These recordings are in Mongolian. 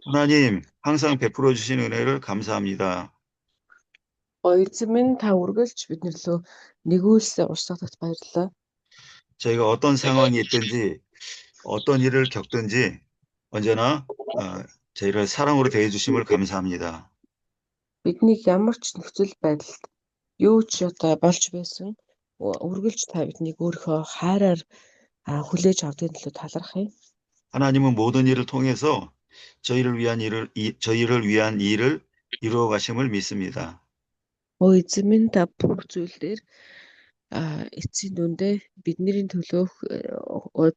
하나님, 항상 베풀어 주신 은혜를 감사합니다. Эзэн минь та үргэлж бидний лөө нэгүүлсэн урсгалд баярлалаа. 저희가 어떤 상황이 있든지, 어떤 일을 겪든지, 언제나 저희를 사랑으로 대해 주심을 감사합니다. Бидний ямар ч нөхцөл байдалд юу ч болж байсан үргэлж та биднийг өөрийнхөө хайраар хүлээж авдгийн төлөө талархъя. 하나님은 모든 일을 통해서 저희를 위한 일을 이루어 가심을 믿습니다. Эзэн минь та бүх зүйлээр эцсийн дүндээ бидний төлөөх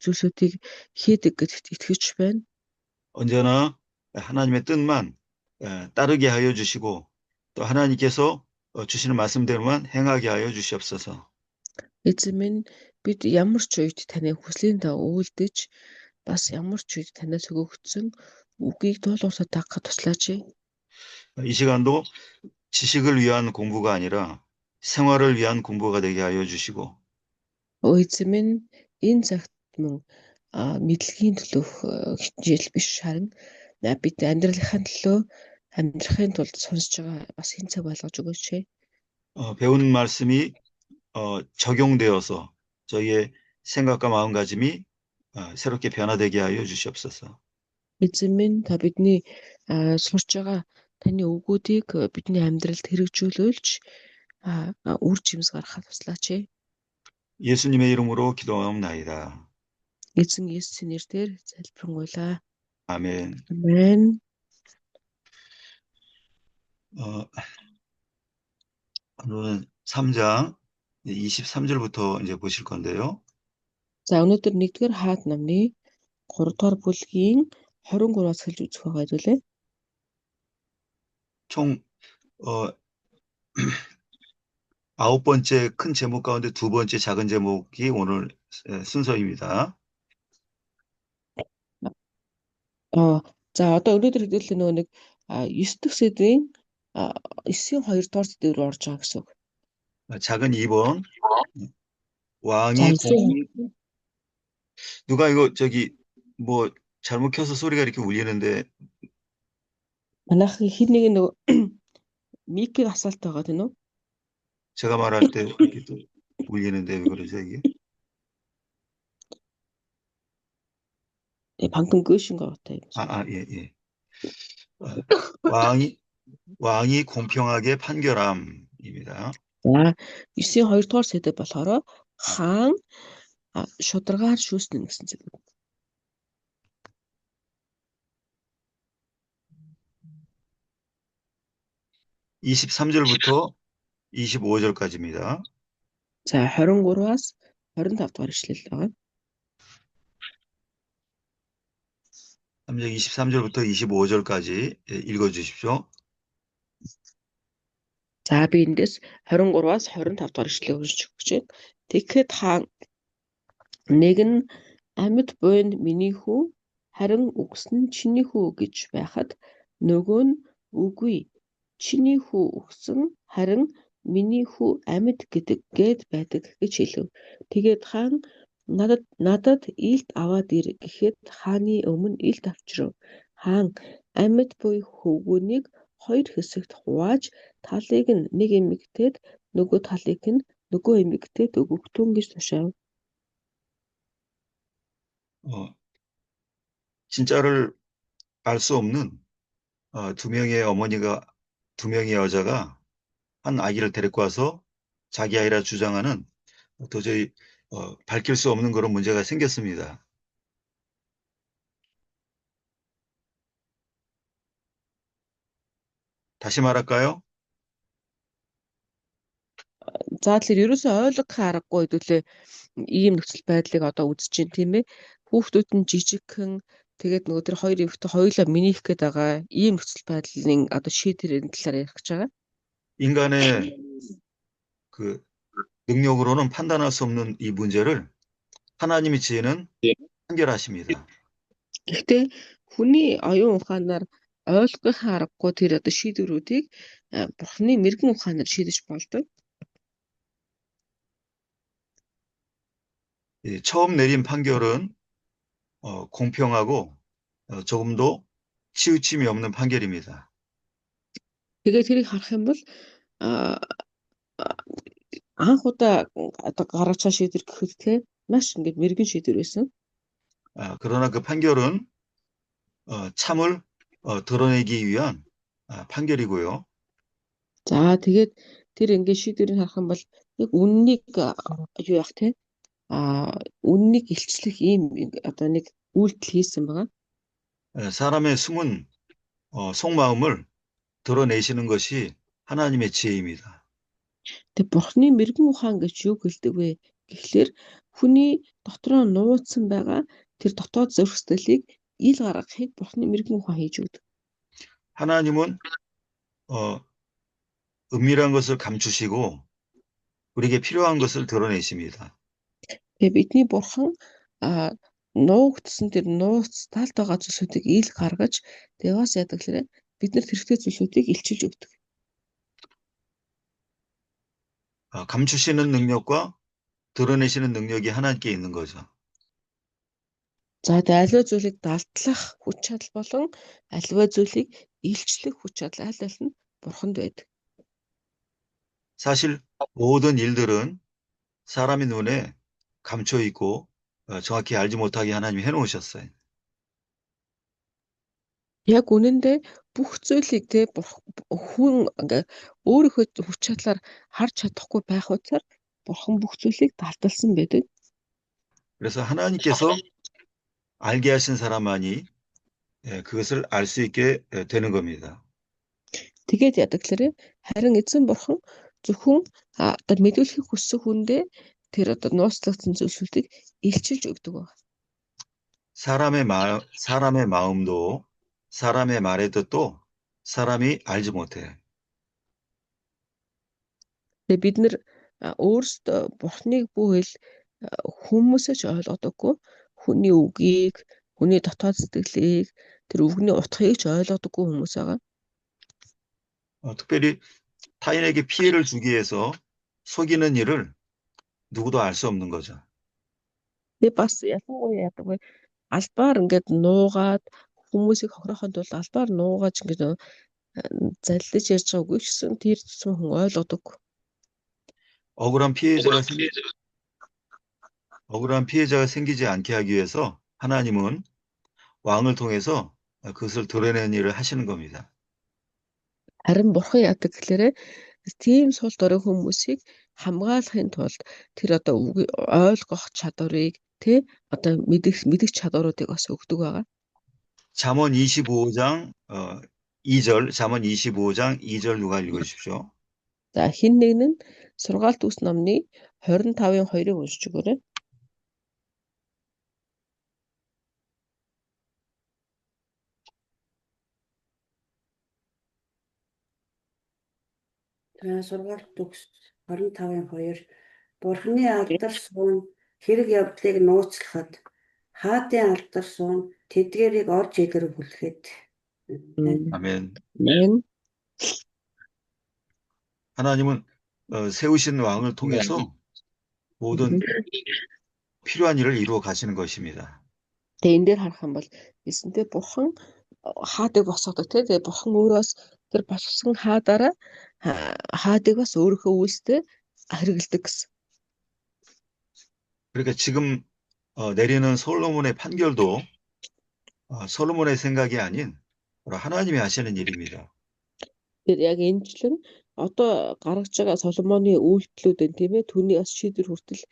зүйлсүүдийг хийдэг гэдэгт итгэж байна. 언제나 하나님의 뜻만 따르게 하여 주시고, 또 하나님께서 주시는 말씀대로만 행하게 하여 주시옵소서. Эзэн минь бид ямар ч үед таны хүслийн дагуу үйлдэж бас ямар ч үед танаас өгөгдсөн үгийг дуулуурсаа дагахад туслаач. 이 시간도 지식을 위한 공부가 아니라 생활을 위한 공부가 되게 하여 주시고, Эзэн минь энэ цагт мөн мэдлэгийн төлөөх хичээл биш харин бид амьдрахын тулд сонсож байгаа бас хэн цаг болгож өгөөч. 배운 말씀이 적용되어서 저희의 생각과 마음가짐이 새롭게 변화되게 하여 주시옵소서. Эзэн минь та бидний сурч байгаа таны үгүүдийг бидний амьдралд хэрэгжүүлүүлж үр жимс гаргахад туслаач. 예수님의 이름으로 기도하옵나이다. Эзэн Есүсийн нэрээр залбирanгуйлаа. 아멘. 아멘. 오늘은 3장 23절부터 이제 보실 건데요. За өнөөдөр 1-р хаад намны 3-р бүлгийн 23-аас эхэлж үзэх байгаа зүйлээ. 총 9번째 큰 제목 가운데 2번째 작은 제목이 오늘 순서입니다. За одоо өнөөдөр хэдүүлээ нөгөө нэг 9 дахь сэдвийн 9-ийн 2-р сэдв рүү орж байгаа гэсэн үг. 작은 2번 왕이 자, 누가 이거 뭐 잘못 켜서 소리가 이렇게 울리는데 манайх хэд нэг нөгөө микийг асаалт байгаа тийм үү? 제가 말할 때 이렇게 또 울리는데 왜 그러죠 이게? 방금 끄신 것 같아요. 예. 왕이 공평하게 판결함입니다. За 9-ийн 2-р сэдв болохоор хаан шударгаар шүүснэ гэсэн зүйл. 23절부터 25절까지입니다. За 23-аас 25 дугаар ишлэл байгаа. 23절부터 25절까지 읽어 주십시오. За би эндээс 23-аас 25 дугаар ишлэлийг уншиж өгч байна. Тэгэхэд хаан нэг нь амьд буй нь миний хүү харин үгс нь чиний хүү гэж байхад нөгөө нь үгүй чиний хүү өгсөн харин миний хүү амьд гээд байдаг гэж хэлв. Тэгээд хаан надад илт аваад ир гэхэд хааны өмнө илт авчирв. Хаан амьд буй хөвгүүнийг 2 хэсэгт хувааж талыг нь нэг эмэгтэйд нөгөө талыг нь нөгөө эмэгтэйд өгөгдөн гэж тушаав. 진짜를 알 수 없는 두 명의 여자가 한 아기를 데리고 와서 자기 아이라 주장하는 도저히 밝힐 수 없는 그런 문제가 생겼습니다. 다시 말할까요? За тэгэхээр ерөөсөө ойлгох аргагүй хэдүүлээ ийм нөхцөл байдлыг одоо үзэж байна тийм ээ. Хүүхдүүд нь жижигхэн тэгээд нөгөө тэр хоёр эмэгтэй хоёулаа минийх гээд байгаа ийм нөхцөл байдлын одоо шийдвэрийн талаар ярих гэж байгаа. 인간의 그 능력으로는 판단할 수 없는 이 문제를 하나님이 지혜는 판결하십니다. Гэхдээ хүний оюун ухаанаар ойлгох аргагүй тэр одоо шийдвэрүүдийг Бурхны мэрэгэн ухаанаар шийдэж болдог. 처음 내린 판결은 공평하고 조금도 치우침이 없는 판결입니다. Тэгээд тэрийг харах юм бол а, анх удаа одоо гаргаж байгаа шийдвэр гэхэд те маш ингээд мэрэгэн шийдвэр байсан. 그러나 그 판결은 참을 드러내기 위한 판결이고요. За тэгээд тэр ингээд шийдвэрийг харах юм бол яг үннийг юу яах те үннийг илчлэх ийм одоо нэг үйлдэл хийсэн байгаа. 사람의 숨은 속마음을 드러내시는 것이 하나님의 지혜입니다. Тэг бурхны мэрэгэн ухаан гэж юу хэлдэг вэ? Тэгэхээр хүний дотроо нууцсан байгаа тэр дотоод зүрх сэтгэлийг ил гаргахыг бурхны мэрэгэн ухаан хийж өгдөг. 하나님은 어, 은밀한 것을 감추시고 우리에게 필요한 것을 드러내십니다. Тэгээ бидний бурхан нуугдсан тэр нууц талд байгаа зүйлсүүдийг ил гаргаж тэгээ бас яадаг гэхээр биднэрт хэрэгтэй зүйлсүүдийг илчилж өгдөг. 감추시는 능력과 드러내시는 능력이 하나님께 있는 거죠. За тэгээ аливаа зүйлийг далдлах хүч чадал болон аливаа зүйлийг илчлэх хүч чадал аль аль нь бурханд байдаг. 사실 모든 일들은 사람의 눈에 감춰 있고 정확히 알지 못하게 하나님이 해놓으셨어요. Яг үнэндээ бүх зүйлийг те хүн ингээ өөрийнхөө хүч чадлаар харж чадахгүй байх учраас бурхан бүх зүйлийг далдалсан байдаг. 그래서 하나님께서 알게 하신 사람만이 그것을 알 수 있게 되는 겁니다. Тэгээд яадаг гэхээр харин эзэн бурхан зөвхөн одоо мэдүүлэхийг хүссэн хүндээ тэр одоо нууцлагдсан зүйлсүүдийг илчилж өгдөг байна. 사람의 마음도 사람의 말의 뜻도 사람이 알지 못해요. Тэгээд бид нэр өөрсдөө бурханыг бүхэл хүмүүсээ ч ойлгодоггүй, хүний үгийг, хүний дотоод сэтгэлийг, тэр үгний утгыг ч ойлгодоггүй хүмүүс байгаа. 특별히 타인에게 피해를 주기 위해서 속이는 일을 누구도 알 수 없는 거죠. Тэгээд бас ялангуяа яадаг вэ? Албаар ингээд нуугаад хүмүүсийг хохирохын тулд албаар нуугаж ингээд заллиж ярьж байгаа үгүй гэсэн тэр тусам хүн ойлгодоггүй. 억울한 피해자가 생기지 않게 하기 위해서 하나님은 왕을 통해서 그것을 드러내는 일을 하시는 겁니다. Харин бурхан яадаг гэхээр тийм сул дорой хүмүүсийг хамгаалахын тулд тэр одоо ойлгох чадварыг тэ одоо мэдэх чадваруудыг бас өгдөг байгаа. 잠언 25장 2절, 잠언 25장 2절 누가 읽어주십시오. За хин нэг нь сургаалт үс номны 25-ын 2-ыг уншиж өгөөрэй. Сургаалт төгс 25-2 Бурхны алдар суун хэрэг явдлыг нууцлахад хаадын алдар суун тэдгээрийг орж илрэх хүлхэд. 아멘. Амен. 하나님은 세우신 왕을 통해서 모든 필요한 일을 이루어 가시는 것입니다. Тэгээ энэ дээр харах юм бол эсэнтэй бурхан хаадаг босгодог тий. Тэгээ бурхан өөрөөс тэр босгосон хаадаараа хаадыг бас өөрийнхөө үйлстэй хэрэгэлдэг гэсэн. 그러니까 지금 내리는 솔로몬의 판결도 솔로몬의 생각이 아닌 하나님이 하시는 일입니다. Тэр яг энэчлэн одоо гаргаж байгаа Соломоны үйлдэлүүд энэ тийм ээ түүний бас шийдвэр хүртэл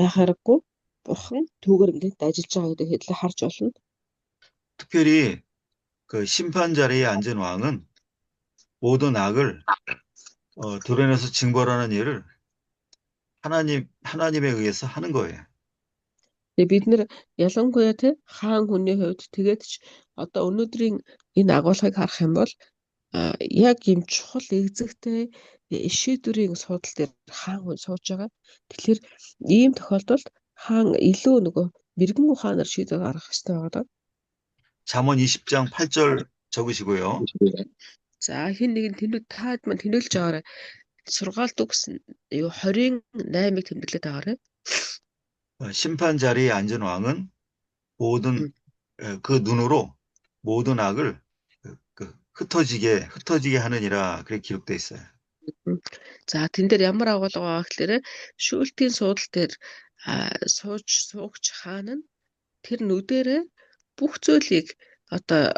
яхаарахгүй бурхан түүгээр ингээд ажиллаж байгаа гэдэг хэдлээ харж болно. 특별히 그 심판 자리에 앉은 왕은 모든 악을 드러내서 징벌하는 일을 하나님에 의해서 하는 거예요. Тэгээ бид нэр ялангуяа тий хаан хүний хувьд тэгээд ч одоо өнөөдрийн энэ агуулгыг харах юм бол яг юм чухал экзэгтэй шийдвэрийн судал дээр хаан хүн сууж байгаа. Тэгэхээр ийм тохиолдолд хаан илүү нөгөө мэрэгэн ухаанаар шийдвэр гаргах хэрэгтэй байгаа. 잠언 20장 8절 적으시고요. За хин нэг нь таад маань тэнүүлж байгаарай. Сургаалт үгс юу 28-ыг тэмдэглээд байгаарай. 심판 자리에 앉은 왕은 모든 그 눈으로 모든 악을 흩어지게 하느니라 그렇게 기록되어 있어요. М. За тэн дээр ямар агуулга байгаа гэхээр шүүлтийн суудал дээр суугч хаан нь тэр нүдэрээ бүх зүйлийг одоо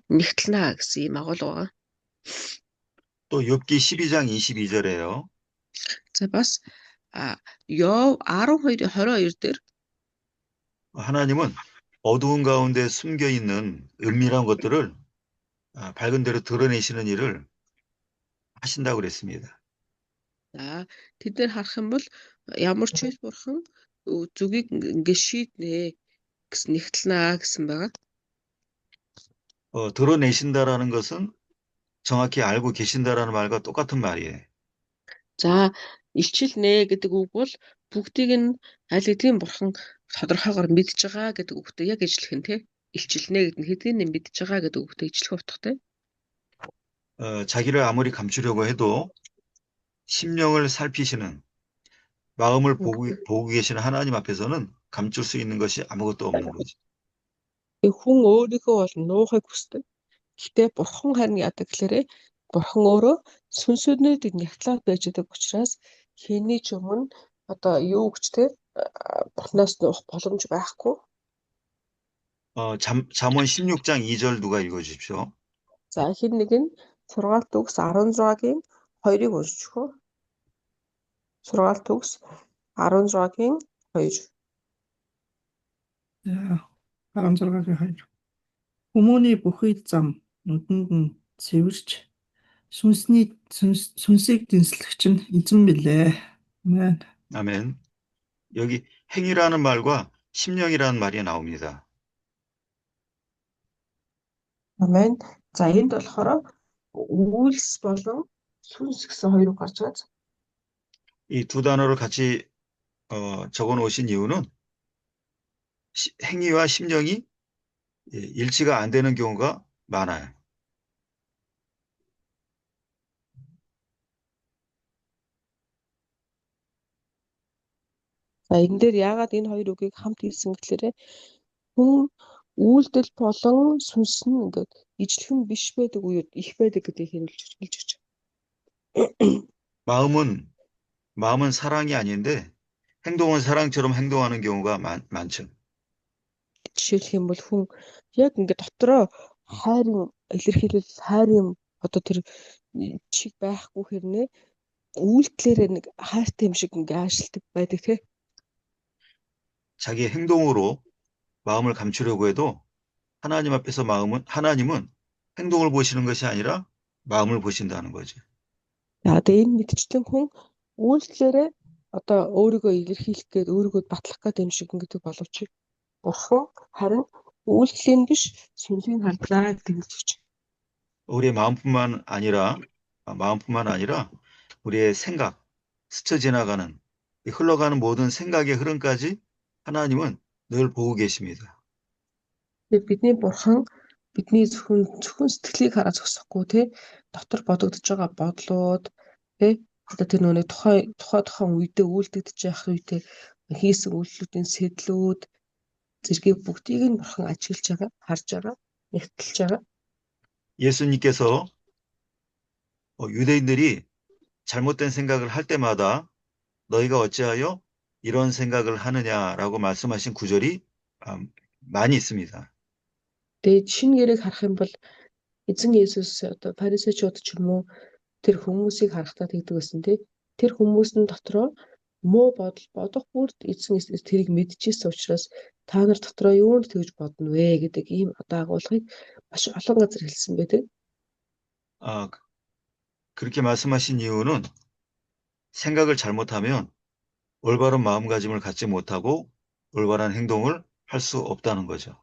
нэгтлэнэ гэсэн ийм агуулга байгаа. 또 욥기 12장 22절에요. За бас Йов 12:22 дээр 하나님은 어두운 가운데 숨겨 있는 은밀한 것들을 밝은 대로 드러내시는 일을 하신다고 그랬습니다. за тэд нар харах юм бол ямар ч хэл бурхан зүгийг ингээ шийднэ гэсэн нэгтлэнэ гэсэн байгаа. 드러내신다라는 것은 정확히 알고 계신다라는 말과 똑같은 말이에요. За илчилнэ гэдэг үг бол бүгдийг нь аль хэдийн бурхан тодорхойгоор мэдж байгаа гэдэг үгтэй яг ижилхэн тий. Илчилнэ гэдэг нь хэдийн нь мэдж байгаа гэдэг үгтэй ижилхэн утгатай. 자기를 아무리 감추려고 해도 심령을 살피시는 마음을 보고 계시는 하나님 앞에서는 감출 수 있는 것이 아무것도 없는 거죠. Хүн өөрийгөө бол нуухыг хүсдэг. Гэтэ бурхан харин яадаг гэхээр бурхан өөрөө сүнсүүдийг нягтлаад байж байгаа учраас хэний ч өмнө одоо юу гэж те бурханаас нуух боломж байхгүй. 잠언 16장 2절 누가 읽어주십시오. За хэн нэг нь сургаалт төгс 16-гийн 2-ыг уншиж өгөө. сургаалт төгс 16-гийн 2. За 16-гийн 2. Хүмүүний бүхий зам нүдэнд нь цэвэрч сүнсийг дэнслэгч нь эзэн билээ. Амен. 아멘. 여기 행위라는 말과 심령이라는 말이 나옵니다. Амен. За энд болохоор үйлс болон сүнс гэсэн хоёр үг гарч байгаа. 이 두 단어를 같이 적어 놓으신 이유는 행위와 심령이 일치가 안 되는 경우가 많아요. За энэ дээр яагаад энэ хоёр үгийг хамт хэлсэн гэхээр хүн үйлдэл болон сүнс нь ингээд ижилхэн биш байдаг үед их байдаг гэдгийг хэлж өгч. 마음은 사랑이 아닌데 행동은 사랑처럼 행동하는 경우가 많죠. Жишээлх юм бол хүн яг ингээд дотроо хайрын илэрхийлэл хайрын одоо тэр чиг байхгүй хэрнээ үйлдэлээр нэг хайртай юм шиг ингээд аашилдаг байдаг тий. 자기 행동으로 마음을 감추려고 해도 하나님 앞에서 하나님은 행동을 보시는 것이 아니라 마음을 보신다는 거죠. За тэгээ энэ мэдчлэн хүн үйлдэлээрээ одоо өөрийгөө илэрхийлэх гээд өөрийгөө батлах гэдэг юм шиг ингээд боловч бурхан харин үйлдэлийн биш сүнсийг хардлаа гэдэг хэлж өгч. 우리의 마음뿐만 아니라 우리의 생각, 스쳐 지나가는 흘러가는 모든 생각의 흐름까지 하나님은 늘 보고 계십니다. Бидний бурхан бидний зөвхөн сэтгэлийг хараа зогсохгүй тий дотор бодогдож байгаа бодлууд тий одоо тэр нүг тухайн үедээ үйлдэгдэж явах үедээ хийсэн үйлдэлүүдийн сэтлүүд зэргийг бүгдийг нь бурхан ажиглаж байгаа, харж байгаа, нэгтэлж байгаа. 예수님께서 유대인들이 잘못된 생각을 할 때마다 너희가 어찌하여 이런 생각을 하느냐라고 말씀하신 구절이 많이 있습니다. Тэгээд шинэ гэрийг харах юм бол эзэн Есүс одоо фарисеучуд ч юм уу тэр хүмүүсийг харахтаа тэгдэг байсан тий. Тэр хүмүүс нь дотроо муу бодол бодох бүрд эзэн Есүс тэрийг мэдчихсэн учраас та нар дотроо юунд тэгж бодно вэ гэдэг ийм одоо агуулгыг маш олон газар хэлсэн байдаг. 그렇게 말씀하신 이유는 생각을 잘못하면 올바른 마음가짐을 갖지 못하고 올바른 행동을 할 수 없다는 거죠.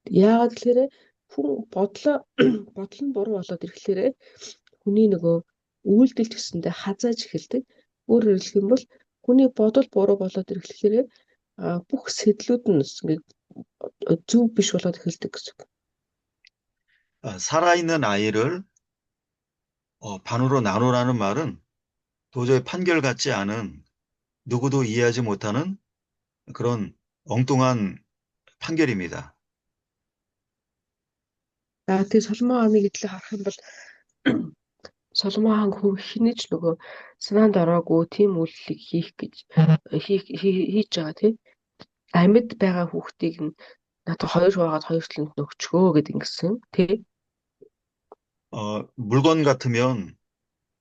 Яагаад гэхээр хүн бодол нь буруу болоод ирэхлээр хүний нөгөө үйлдэл гэсэндээ хазааж эхэлдэг. Өөрөөр хэлэх юм бол хүний бодол буруу болоод ирэхлээр бүх сэтлүүд нь ингээд зөв биш болоод эхэлдэг гэсэн үг. 살아있는 아이를 반으로 나누라는 말은 도저히 판결 같지 않은 누구도 이해하지 못하는 그런 엉뚱한 판결입니다. За тэгээ Соломон хааны гэдлийг харах юм бол Соломон хаан хинэж нөгөө санаанд ороогүй тийм үйлчлэг хийж байгаа тийм амьд байгаа хүүхдийг нь надад хоёр хувагаад хоёр талд нь өгчгөө гэд ингэсэн тий.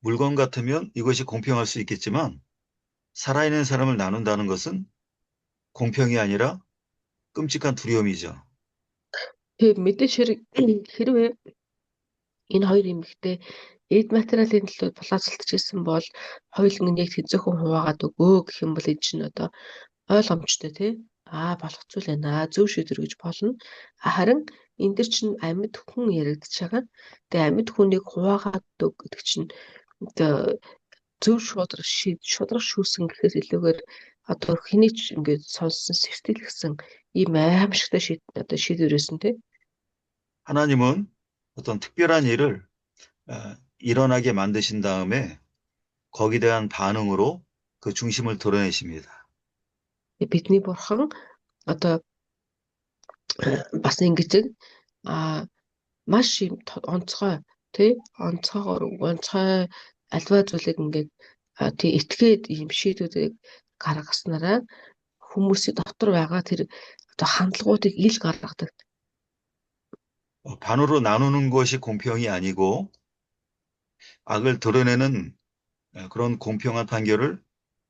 물건 같으면 이것이 공평할 수 있겠지만 살아있는 사람을 나눈다는 것은 공평이 아니라 끔찍한 두려움이죠. Тэгээ мэдээж хэрвээ энэ хоёр эмэгтэй эд материалын төлөө булаацалтж ирсэн бол хоёуланг нь яг тэнцээхэн хуваагаад өгөө гэх юм бол энэ чинь одоо ойлгомжтой тий. Болох зүйл байна. Зөв шийдвэр гэж болно. Харин энэ дэр чинь амьд хүн яригдж байгаа. Тэгээ амьд хүнийг хуваагаад өг гэдэг чинь одоо зөв шудраг шүүсэн гэхээс илүүгээр одоо хэний ч ингээд сонссон сэртэлгсэн ийм аимшигтай шийдвэрсэн тий. 하나님은 어떤 특별한 일을 일어나게 만드신 다음에 거기에 대한 반응으로 그 중심을 드러내십니다. Бидний бурхан одоо бас ингэж маш юм онцгой тий онцгой альва зүйлийг ингээд тий этгээд ийм шийдвэрийг гаргаснараа хүмүүсийн дотор байгаа тэр одоо хандлагуудыг ил гаргадаг. 반으로 나누는 것이 공평이 아니고 악을 드러내는 그런 공평한 판결을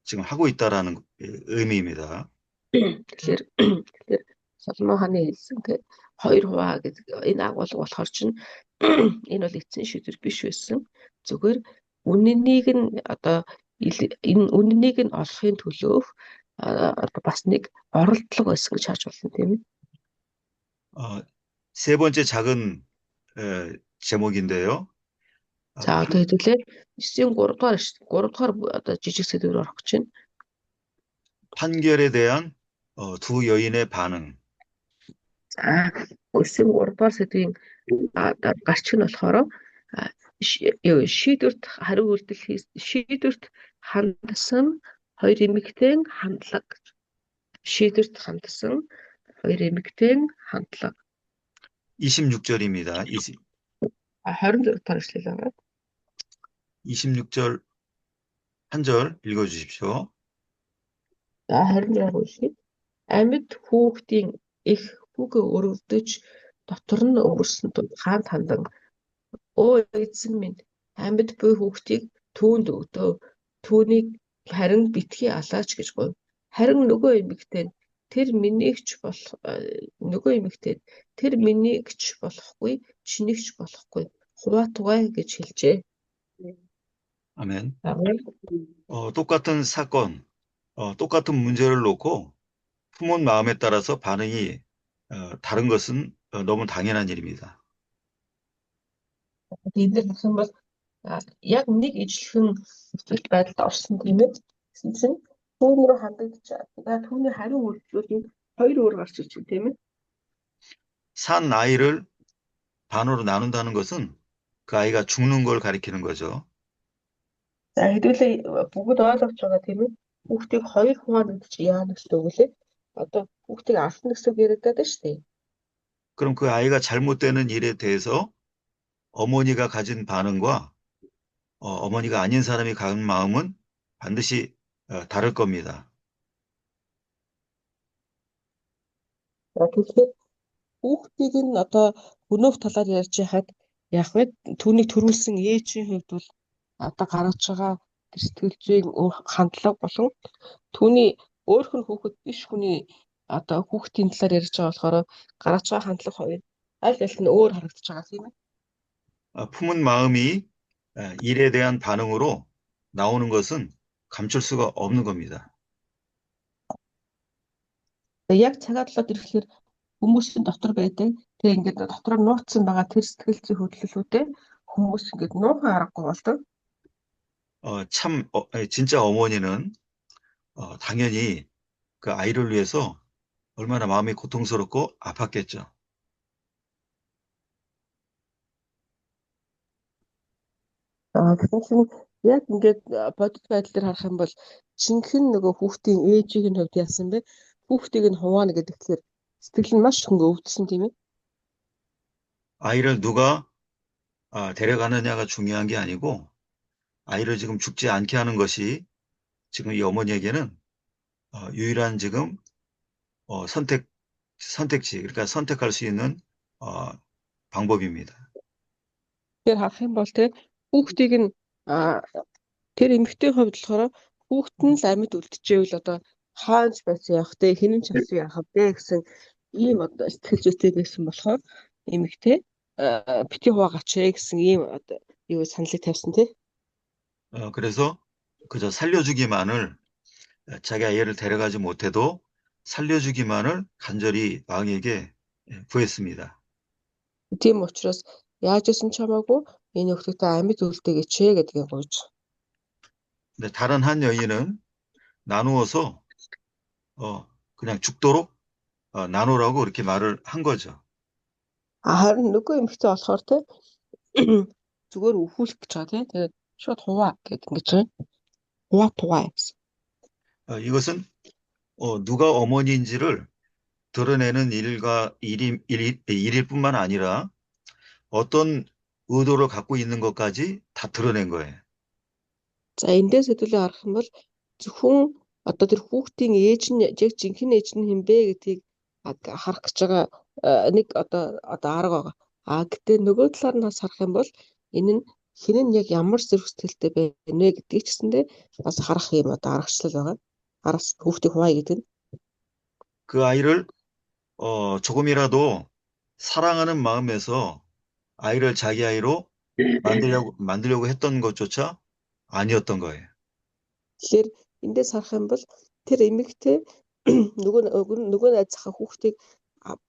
지금 하고 있다라는 의미입니다. Тэгэхээр Соломон хааны хэлсэн тэр хоёр хуваа гэдэг энэ агуулга болохоор чинь энэ бол эцсийн шийдвэр биш байсан. Зүгээр үнэнийг нь одоо энэ үнэнийг нь олохын төлөө одоо бас нэг оролдлого байсан гэж харж болно тийм ээ. 세 번째 작은 제목인데요. За одоо хэдүүлээ 9-ийн 3 дугаар одоо жижиг сэдвээр орох гэж байна. 판결에 대한 두 여인의 반응. За 9-ийн 3 дугаар сэдвийн гарч нь болохоор шийдвэрт хариу үйлдэл шийдвэрт хандсан хоёр эмэгтэйн хандлага. Шийдвэрт хандсан хоёр эмэгтэйн хандлага. 26절입니다. 26 дугаар эшлэл байгаа. 26절 한 절 읽어주십시오. За 26 үгшиг. Амьд хүүхдийн их хүүгээ өрөвдөж дотор нь өнгөрсөн тул хаан тандан өө эзэн минь амьд буй хүүхдийг түүнд өгдөө. Түүнийг харин битгий алаач гэж гуйв. Харин нөгөө эмэгтэй тэр минийгч болохгүй, чинийгч болохгүй. Хуваатугай гэж хэлжээ. 아멘. 똑같은 사건, 똑같은 문제를 놓고 품은 마음에 따라서 반응이 다른 것은 너무 당연한 일입니다. Энд гэх юм бол яг нэг ижлэхэн байдалд орсон тийм ээ. Гэсэн түүнрүү хандагдаж түүний хариу үйлдэлүүд хоёр өөр гарч ирж байна тийм ээ. 산 아이를 반으로 나눈다는 것은 그 아이가 죽는 걸 가리키는 거죠. За хэдүүлээ бүгд ойлгож байгаа тийм ээ. Хүүхдийг хоёр хуваад гэж яана гэсэн үг лээ. Одоо хүүхдийг алсан гэсэн үг яриад байгаа шүү дээ. 그럼 그 아이가 잘못되는 일에 대해서 어머니가 가진 반응과 어머니가 아닌 사람이 가진 마음은 반드시 다를 겁니다. Тэгэхээр хүүхдийг нь одоо өнөөх талаар ярьж яхад яг вэ түүнийг төрүүлсэн ээжийн хувьд бол одоо гаргаж байгаа тэр сэтгэл зүйн хандлага болон түүний өөрх нь хүүхэд биш хүний одоо хүүхдийн талаар ярьж байгаа болохоор гаргаж байгаа хандлага хоёр аль аль нь өөр харагдаж байгаа тийм ээ. 품은 마음이 일에 대한 반응으로 나오는 것은 감출 수가 없는 겁니다. Яг цагаад болоод ирэхээр хүмүүсийн дотор байдаг тэгээ ингээд дотроо нууцсан байгаа тэр сэтгэл зүй хөдлөлүүдээ хүмүүс ингээд нуухан аргагүй болдог. 진짜 어머니는 당연히 그 아이를 위해서 얼마나 마음이 고통스럽고 아팠겠죠. Тэгэхээр яг ингээд бодит байдлаар харах юм бол жинхэнэ нөгөө хүүхдийн ээжийн хувьд яасан бэ? Хүүхдийг нь хуваана гэдэг тэгэхээр сэтгэл нь маш хөнгө өвдсөн тийм ээ. 아이를 누가 데려가느냐가 중요한 게 아니고 아이를 지금 죽지 않게 하는 것이 지금 이 어머니에게는 유일한 지금 선택지, 그러니까 선택할 수 있는 어, 방법입니다. Тэгэхээр харах юм бол те хүүхдийг нь а, тэр эмэгтэй хувьд болохоор хүүхэд нь л амьд үлдчихэвэл одоо хаанч байсан явах те хинэн ч авсан явах вэ гэсэн ийм одоо сэтгэл зүйтэй байсан болохоор эмэгтэй бити хуваагач гэсэн ийм одоо юу саналыг тавьсан те. 그래서 그저 살려주기만을 자기 아이를 데려가지 못해도 살려주기만을 간절히 왕에게 구했습니다. Тийм учраас яаж исэн ч хамаагүй энэ хүүхдтэй амьд үлдээгээч гэдгийг гуйж. 근데 다른 한 여인은 나누어서 그냥 죽도록 나누라고 이렇게 말을 한 거죠. Харин нөгөө эмэгтэй болохоор те зүгээр өвхүүлэх гэж байгаа те. Тэгээд шууд хуваа гэдэг ингэж байна. Хуваа гэсэн. 이것은 누가 어머니인지를 드러내는 일일 뿐만 아니라 어떤 의도를 갖고 있는 것까지 다 드러낸 거예요. За эндээс хэдүүлээ харах юм бол зөвхөн одоо тэр хүүхдийн ээж нь яг жинхэнэ ээж нь хэм бэ гэдгийг харах гэж байгаа нэг одоо арга байгаа. Гэтээ нөгөө талаар нь бас харах юм бол энэ нь хэн нь яг ямар зэрэг сэтгэлтэй байна вэ гэдгийг ч гэсэндээ бас харах юм одоо аргачлал байгаа. Араас хүүхдийг хуваая гэдэг нь. 그 아이를 조금이라도 사랑하는 마음에서 아이를 자기 아이로 만들려고 했던 것조차 아니었던 거예요. Тэгэхээр эндээс харах юм бол тэр эмэгтэй нөгөө найзынхаа хүүхдийг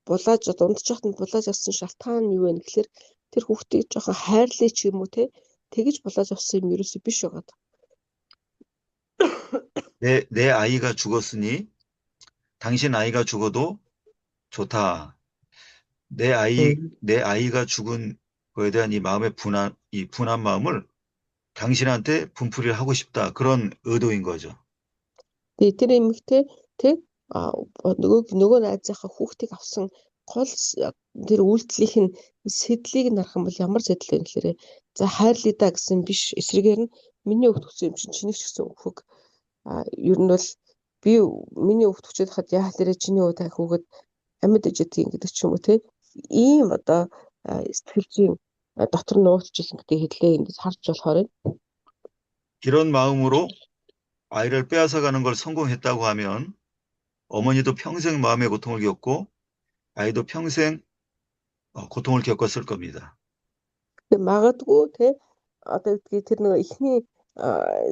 булааж дундчихт нь булааж авсан шалтгаан нь юу вэ гэхээр тэр хүүхдийг жоохон хайрлаа ч юм уу те тэгэж булааж авсан юм ерөөсөө биш байгаа. 내 아이가 죽었으니 당신 아이가 죽어도 좋다. 내 아이가 죽은 거에 대한 이 마음의 분한 마음을 당신한테 분풀이를 하고 싶다. 그런 의도인 거죠. Тэгээ тэр эмэгтэй те нөгөө найзынхаа хүүхдийг авсан гол тэр үйлдэлийнх нь сэдлийг нь харах юм бол ямар сэдэл вэ гэхээр за хайрлаа да гэсэн биш эсрэгээр нь миний хүүхд хүсэн юм чинь чиний ч гэсэн хүүхэг ер нь бол би миний хүүхд хүчээд хад яах лээрэ чиний өө тах хүүхэд амьд ижидгийг гэдэг ч юм уу те ийм одоо сэтгэл зүйн дотор нууцчлан гэдэг хэллээ эндээс харж болохоор 이런 마음으로 아이를 빼앗아가는 걸 성공했다고 하면 어머니도 평생 마음의 고통을 겪고 아이도 평생 고통을 겪었을 겁니다. магадгүй те одоо гэдгийг тэр нэг ихний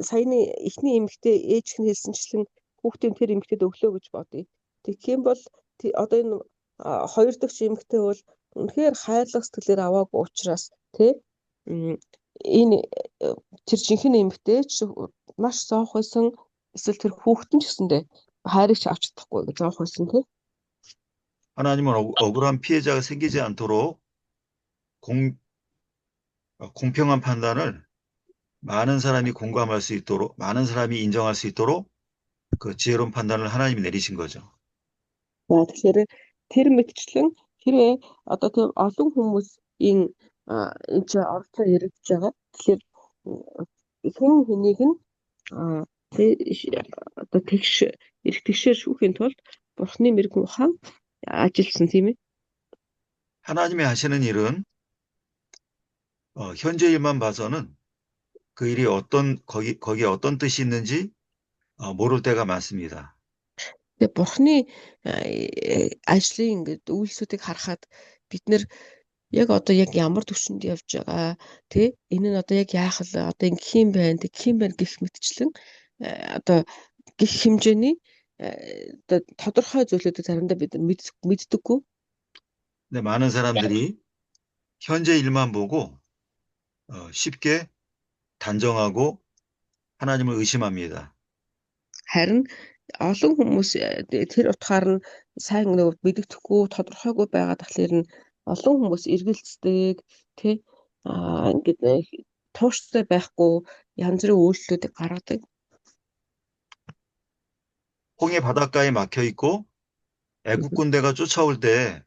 саяны ихний эмэгтэй ээж нь хэлсэнчлэн хүүхдийн тэр эмэгтэйд өглөө гэж бодъё. Тэгэх юм бол одоо энэ хоёр дахь эмэгтэй бол үнэхээр хайрлах сэтгэлээр аваагүй учраас те энэ тэр жинхэнэ эмэгтэй ч маш зовх байсан эсвэл тэр хүүхдэн ч гэсэндээ хайрыг авч чадахгүй гэж зовх байсан те. 하나님은 억울한 피해자가 생기지 않도록 공평한 판단을 많은 사람이 공감할 수 있도록, 많은 사람이 인정할 수 있도록 그 지혜로운 판단을 하나님이 내리신 거죠. Тэгэхээр тэр мэтчлэн хэрвээ одоо тийм олон хүмүүсийн энэ ч оролцоо яригдж байгаа. Тэгэхээр хэн хэнийг нь одоо эрх тэгшээр шүүхийн тулд Бурхны мэрэгэн ухаан ажилласан тийм ээ. 하나님이 하시는 일은 현재 일만 봐서는 그 일이 거기에 어떤 뜻이 있는지 모를 때가 많습니다. Тэгээ Бурхны ажлын ингээд үйлсүүдийг харахад бид нэр яг одоо яг ямар төвшөнд явж байгаа тий энэ нь одоо яг яах вэ одоо ингэх юм байна гэх мэтчлэн одоо гих хэмжээний одоо тодорхой зүйлүүдийг заримдаа бид мэддэггүй. 근데 많은 사람들이 현재 일만 보고 쉽게 단정하고 하나님을 의심합니다. Харин олон хүмүүс тэр утгаар нь сайн нэг мэддэхгүй тодорхойгүй байгаа талаар нь олон хүмүүс эргэлздэг тий ингээд тууштай байхгүй янз бүрийн үйлдэлүүдийг гаргадаг. 홍해 바닷가에 막혀 있고 애국 군대가 쫓아올 때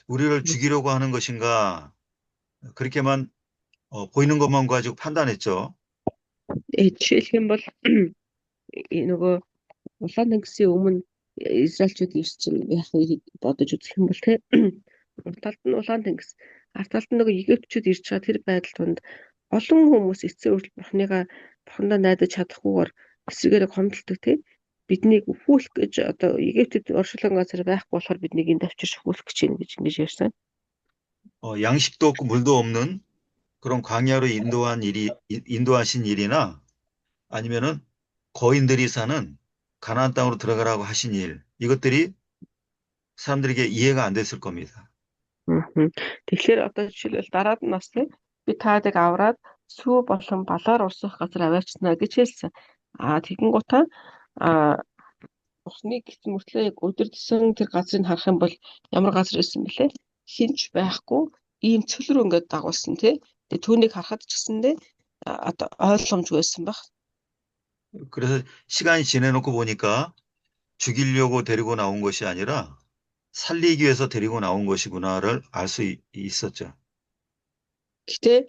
우리를 죽이려고 하는 것인가 그렇게만 보이는 것만 가지고 판단했죠. Жишээлх юм бол нөгөө улаан тэнгисийн өмнө Израильчууд ирж чинь яг бодож үзэх юм бол урд талд нь улаан тэнгис, ард талд нь нөгөө Египтчүүд ирж байгаа тэр байдал донд олон хүмүүс эцсийн үрд бурхандаа найдаж чадахгүйгээр эсрэгээр гомдолдог тий. Биднийг өхүүлэх гэж одоо Египтэд оршуулгын газар байхгүй болохоор биднийг энд авчирч өхүүлэх гэж байна гэж ингэж ярьсан. 양식도 없고 물도 없는 그런 광야로 인도하신 일이나 아니면은 거인들이 사는 가나안 땅으로 들어가라고 하신 일, 이것들이 사람들에게 이해가 안 됐을 겁니다. Тэгэхээр одоо жишээлбэл дараад нь бас тий би таадаг авраад сүү болон балаар урсах газар аваачнаа гэж хэлсэн. Тэгэн гутаа Усны гисэн мөртлөө яг өдөрдсөн тэр газрыг харах юм бол ямар газар байсан бэлээ? Хинч байхгүй ийм цөлөр ингээд дагуулсан тий. Тэгээ түүнийг харахад ч гэсэндээ одоо ойлгомжгүй байсан баг. 그래서 시간이 지내놓고 보니까 죽이려고 데리고 나온 것이 아니라 살리기 위해서 데리고 나온 것이구나를 알 수 있었죠. Гэтэ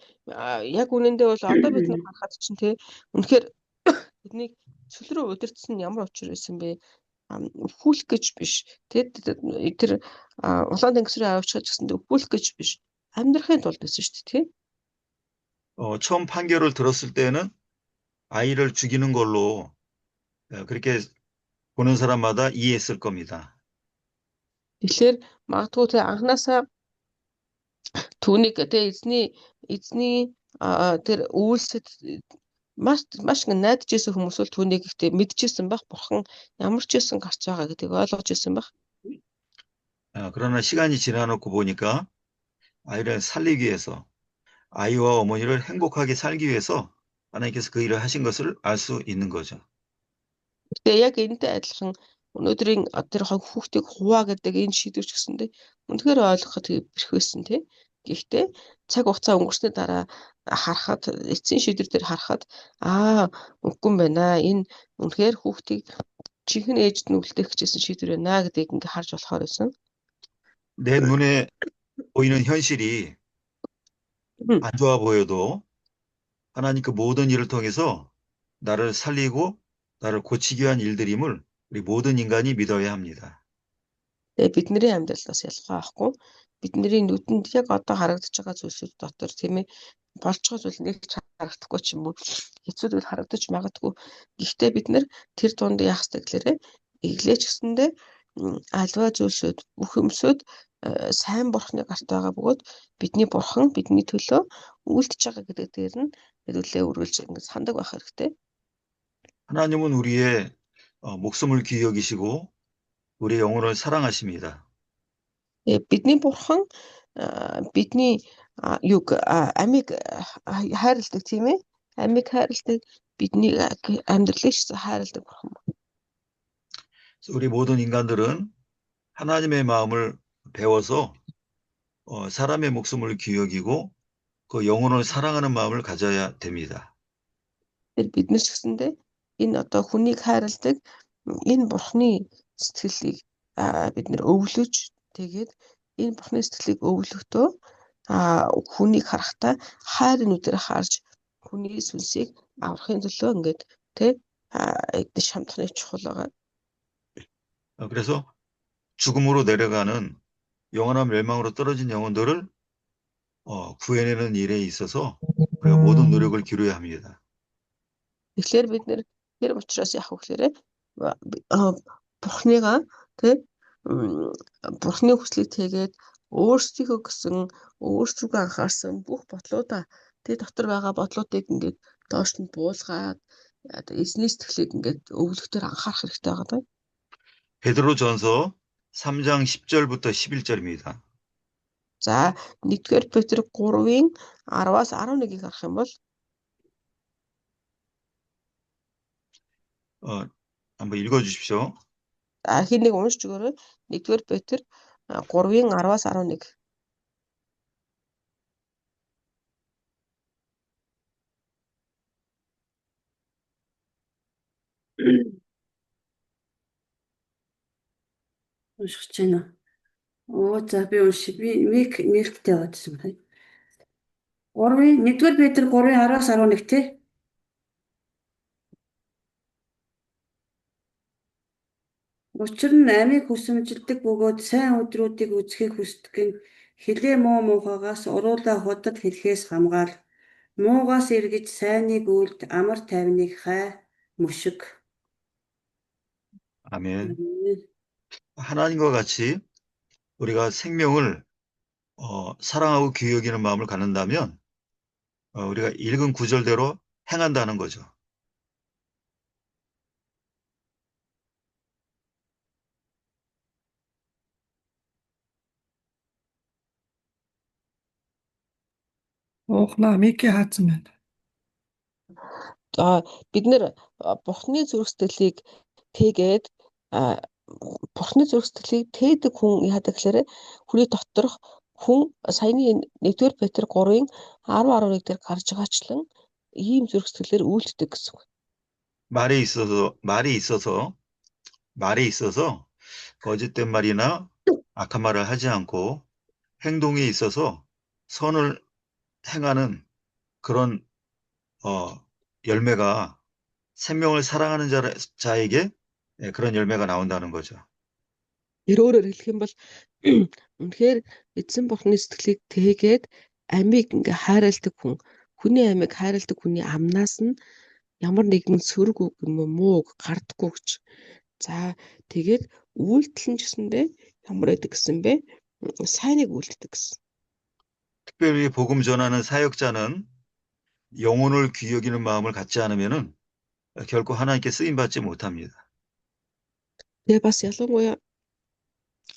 яг үнэндээ бол одоо бид нар харахад чинь тий үнэхээр бидний цөлрөө өдөрдсөн ямар учир байсан бэ? Өхүүлэх гэж биш. Тэр улаан тэнгис рүү авчихж гэсэндээ өхүүлэх гэж биш. Амьдрахын тулд байсан шүү дээ тий. 처음 판결을 들었을 때는 아이를 죽이는 걸로 그렇게 보는 사람마다 이해했을 겁니다. Тэгэхээр магадгүй тий анханасаа түүнийг тий эзний тэр үйлсэд маш найдаж исэн хүмүүс бол түүнийг ихтэй мэдчихсэн байх. Бурхан ямар ч байсан гарч байгаа гэдгийг ойлгож исэн байх. 그러나 시간이 지나놓고 보니까 아이를 살리기 위해서 아이와 어머니를 행복하게 살기 위해서 하나님께서 그 일을 하신 것을 알 수 있는 거죠. Тэгээ яг энэтэй адилхан өнөөдрийн тэр хүүхдийг хуваа гэдэг энэ шийдвэр ч гэсэндээ үнэхээр ойлгоход бэрх байсан тий. Гэхдээ цаг хугацаа өнгөрсний дараа харахад эцсийн шийдвэр дээр харахад үгүй юм байна. Энэ үнэхээр хүүхдийг чихэн ээжд нь үлдээх гэжсэн шийдвэр байна гэдгийг ингээ харж болохоор байсан. 내 눈에 보이는 현실이 안 좋아 보여도 하나님 그 모든 일을 통해서 나를 살리고 나를 고치기 위한 일들임을 우리 모든 인간이 믿어야 합니다. Тэгээ бидний амьдралаас ялгаа авахгүй бидний нүдэнд яг одоо харагдаж байгаа зүйлсүүд дотор тийм ээ болж байгаа зүйл нэг ч харагдахгүй ч юм уу хэцүүд үл харагдаж магадгүй. Гэхдээ бид нэр тэр дунд яах ёстой гэхээр эглээч гэсэндээ альва зүйлсүүд бүх юмсууд сайн бурхны гарт байгаа бөгөөд бидний бурхан бидний төлөө үйлдэж байгаа гэдэг дээр нь хэдүүлээ үргэлж ингэ сандаг байх хэрэгтэй. 하나님은 우리의 목숨을 귀여기시고 우리의 영혼을 사랑하십니다. Бидний бурхан бидний юг амиг хайрладаг тийм ээ. Амиг хайрладаг бидний амьдралыг хайрладаг бурхан. 우리 모든 인간들은 하나님의 마음을 배워서 사람의 목숨을 귀여기고 그 영혼을 사랑하는 마음을 가져야 됩니다. бид нар ч гэсэндээ энэ одоо хүнийг хайрладаг энэ бурхны сэтгэлийг бид нар өвлөж тэгээд энэ бурхны сэтгэлийг өвлөхдөө хүнийг харахтаа хайр нүдээр харж хүний сүнсийг аврахын төлөө ингээд шамдахны чухал байгаа. 그래서 죽음으로 내려가는 영원한 멸망으로 떨어진 영혼들을 구해내는 일에 있어서 우리가 모든 노력을 기울여야 합니다. Тэгэхээр бид нэр тэр учраас яах вэ гэхээр бурхныгаа бурхны хүслийг тэгээд өөрсдийнхөө гэсэн өөрсдөө анхаарсан бүх бодлуудаа дотор байгаа бодлуудыг ингээд доош нь буулгаад эзний сэтгэлийг ингээд өвлөхтөр анхаарах хэрэгтэй байгаа. 베드로전서 3장 10절부터 11절입니다. За 1-р Петр 3-ын 10-аас 11-ийг харах юм бол 한번 읽어 주십시오. хэн нэг уншиж өгөөрэй. 1-р Петр 3-ын 10-аас 11. уншиж байна. За би унши. Би миктэй бодсон байна. 1-р Петр 3:10-аас 11 тий. Учир нь амийг хүсэмжилдэг бөгөөд сайн өдрүүдийг үзэхийг хүсдэг нь хилээ муухайгаас уруулаа худад хэлэхээс хамгаал. Муугаас эргэж сайныг үлд амар тайвныг хай мөшиг. 아멘. 하나님과 같이 우리가 생명을 사랑하고 귀히 여기는 마음을 갖는다면 우리가 읽은 구절대로 행한다는 거죠. Уухнаа Мики хаацсан байна. За бид нэр Бурхны зүрх сэтгэлийг тэгээд Бурхны зүрх сэтгэлийг тээдэг хүн яадаг гэхээр хүний доторх хүн саяны 1-р Петр 3-ын 10-11 дээр гарч байгаачлан ийм зүрх сэтгэлээр үйлддэг гэсэн үг. 말이 있어서 거짓된 말이나 악한 말을 하지 않고 행동에 있어서 선을 행하는 그런 열매가 생명을 사랑하는 자에게 그런 열매가 나온다는 거죠. Өөрөөр хэлэх юм бол үнэхээр эзэн Бурхны сэтгэлийг тээгээд амийг ингээ хайрладаг хүн, хүний амийг хайрладаг хүний амнаас нь ямар нэгэн сөрөг үг юм уу муу үг гардаггүй гэж. За тэгээд үйлдэл нь гэсэндээ ямар байдаг гэсэн бэ? Сайныг үйлддэг гэсэн. 특별히 복음 전하는 사역자는 영혼을 귀히 여기는 마음을 갖지 않으면은 결코 하나님께 쓰임 받지 못합니다. Тэгээ бас ялангуяа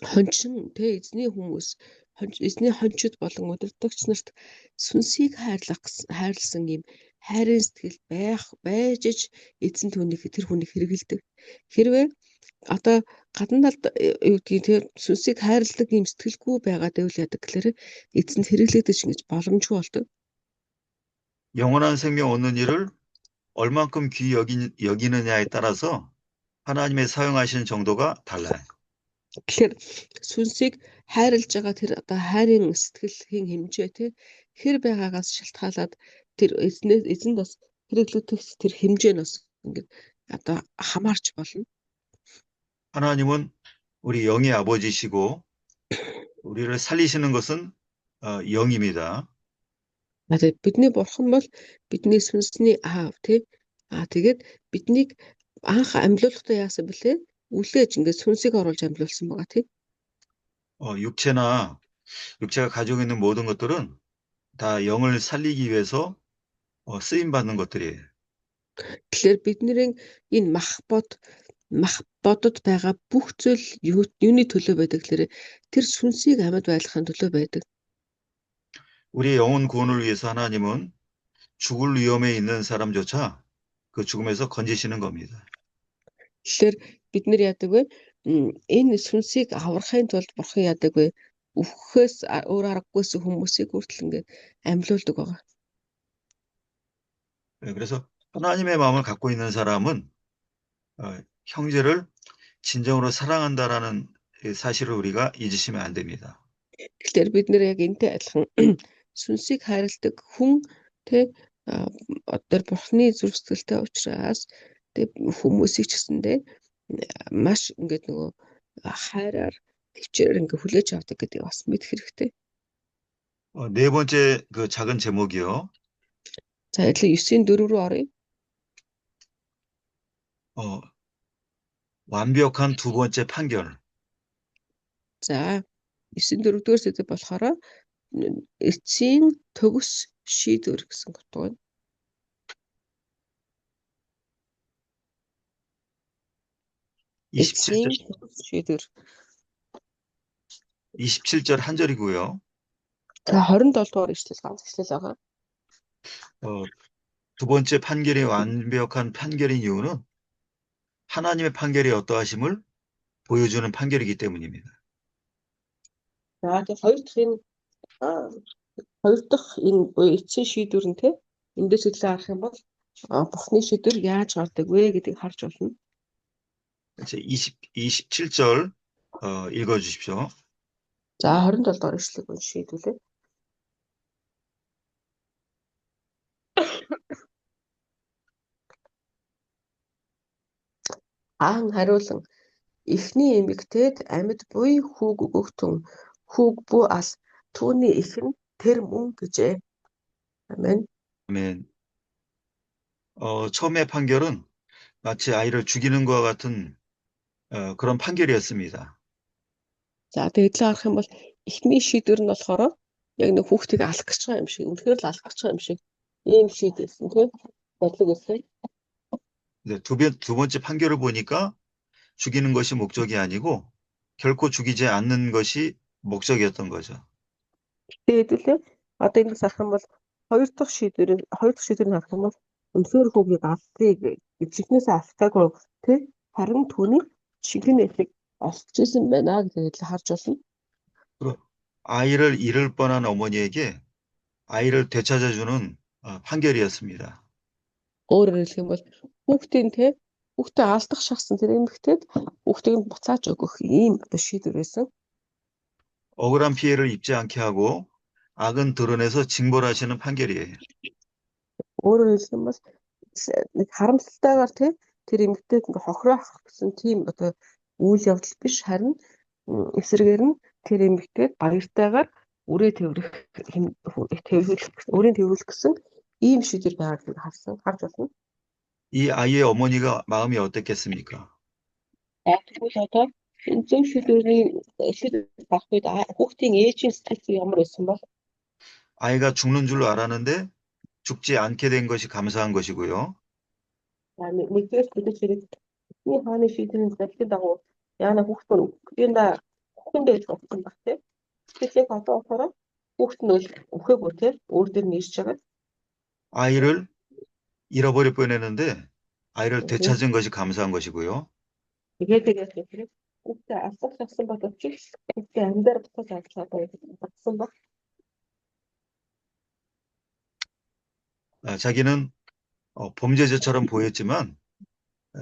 хончин эзний хүмүүс эзний хончид болон удирдагч нарт сүнсийг хайрлсан юм хайрын сэтгэл байж ич эзэн тэр хүнийг хэрэгэлдэг. Хэрвээ одоо гадна талд юу гэдгийг тэр сүнсийг хайрладаг юм сэтгэлгүй байгаад байвал яадаг гэхээр эзэнд хэрэглэгдэж ингэж боломжгүй болдог. 영원한 생명 얻는 일을 얼만큼 귀히 여기느냐에 따라서 하나님의 사용하시는 정도가 달라요. Тэгэхээр сүнсийг хайрлаж байгаа тэр одоо хайрын сэтгэлийн хэмжээ хэр байгаагаас шалтгаалаад тэр эзэнд бас хэрэглэгдэх тэр хэмжээ нь бас ингээд одоо хамаарч болно. 하나님은 우리 영의 아버지시고 우리를 살리시는 것은 영입니다. Тэгээд бидний бурхан бол бидний сүнсний аав тэгээд биднийг анх амьлуулахдаа яасан бэлээ? Үлээж ингээд сүнсийг оруулж амьлуулсан байгаа 육체가 가지고 있는 모든 것들은 다 영을 살리기 위해서 쓰임 받는 것들이에요. Тэгэхээр бидний энэ мах бодод байгаа бүх зүйл юуны төлөө байдаг гэхээр тэр сүнсийг амьд байлгахын төлөө байдаг. 우리의 영혼 구원을 위해서 하나님은 죽을 위험에 있는 사람조차 그 죽음에서 건지시는 겁니다. Тэгэхээр бид нар яадаг вэ? Энэ сүнсийг аврахын тулд бурхан яадаг вэ? Өвхөхөөс өөр аргагүйс хүмүүсийг хүртэл ингээд амьлуулдаг байгаа. 그래서 하나님의 마음을 갖고 있는 사람은 형제를 진정으로 사랑한다라는 사실을 우리가 잊으시면 안 됩니다. Тэгэхээр бид нэр яг энтэй адилхан сүнсийг хайрладаг хүн одоо бурхны зүрх сэтгэлтэй учраас хүмүүсийг ч гэсэндээ маш ингээд нөгөө хайраар хөвчээр ингээд хүлээж авдаг гэдгийг бас мэдэх хэрэгтэй. 네 번째 그 작은 제목이요. За адилхан 9-4 рүү оръё. 완벽한 두 번째 판결. За 9-4-р сэдв болохоор эцсийн төгс шийдвэр гэсэн утга байна. 27절 한 절이고요. 자, 27-р 이шлэл ганц ишлэл байгаа. 두 번째 판결이 완벽한 판결인 이유는 하나님의 판결이 어떠하심을 보여주는 판결이기 때문입니다. За, тэгээ хоёр дахь энэ эцсийн шийдвэр нь эндээс хэлээ харах юм бол Бурхны шийдвэр яаж гардаг вэ гэдгийг харж болно. 27절 읽어 주십시오. За 27 дугаар ишлэгийг шийдвүлээ. Хаан хариулан эхний эмэгтэйд амьд буй хүүг өгөхтөн хүүг бүү ал түүний их нь тэр мөн гэжээ. 아멘. 아멘. 처음의 판결은 마치 아이를 죽이는 것과 같은 그런 판결이었습니다. За тэгээд л харах юм бол эхний шийдвэр нь болохоор яг нэг хүүхдийг алах гэж байгаа юм шиг, үнэхээр л алах гэж байгаа юм шиг ийм шийдэлсэн тийм бодлого өгсөн. 근데 두 번째 판결을 보니까 죽이는 것이 목적이 아니고 결코 죽이지 않는 것이 목적이었던 거죠. Тэгээд үлээ одоо ингэж харах юм бол хоёр дахь шийдвэр нь харах юм бол үнэхээр хүүгийг алахыг эцэгнээс алахтайг тий харин түүний чиглэнэлийг олж исэн байна гэдгийг л харж байна. 그리고 아이를 잃을 뻔한 어머니에게 아이를 되찾아주는 판결이었습니다. Өөрөөр хэлэх юм бол хүүхдээ алдах шахсан тэр эмэгтэйд хүүхдийг нь буцааж өгөх ийм одоо шийдвэр байсан. 억울한 피해를 입지 않게 하고 악은 드러내서 징벌하시는 판결이에요. Өөрөөр хэлэх юм бол нэг харамсалтайгаар тэр эмэгтэйд ингээ хохироох гэсэн тийм одоо үйл явдал биш харин эсрэгээр нь тэр эмэгтэйд баяртайгаар өрийн тэрвэрлэх гэсэн ийм шийдвэр байгааг харж байна. 이 아이의 어머니가 마음이 어땠겠습니까? Тэгвэл одоо энэ зөв шийдвэр авах үед хүүхдийн ээжийн сэтгэл ямар байсан бол 아이가 죽는 줄 알았는데 죽지 않게 된 것이 감사한 것이고요. нэгдүгээр бид хэрэг бидний хааны шийдвэрийн залхины дагуу яана хүүхдүүдээ зовсон баг тийм. Тэгэхээр одоо болохоор хүүхд нь өхөөгүй тийм өөр дөр нь ирж байгаа. 아이를 잃어버릴 뻔했는데 아이를 되찾은 것이 감사한 것이고요. Тэгээд хүүхдээ алсах шахсан боловч хүүхдээ амьдаар буцаж авч чадсан баг. 자기는 범죄자처럼 보였지만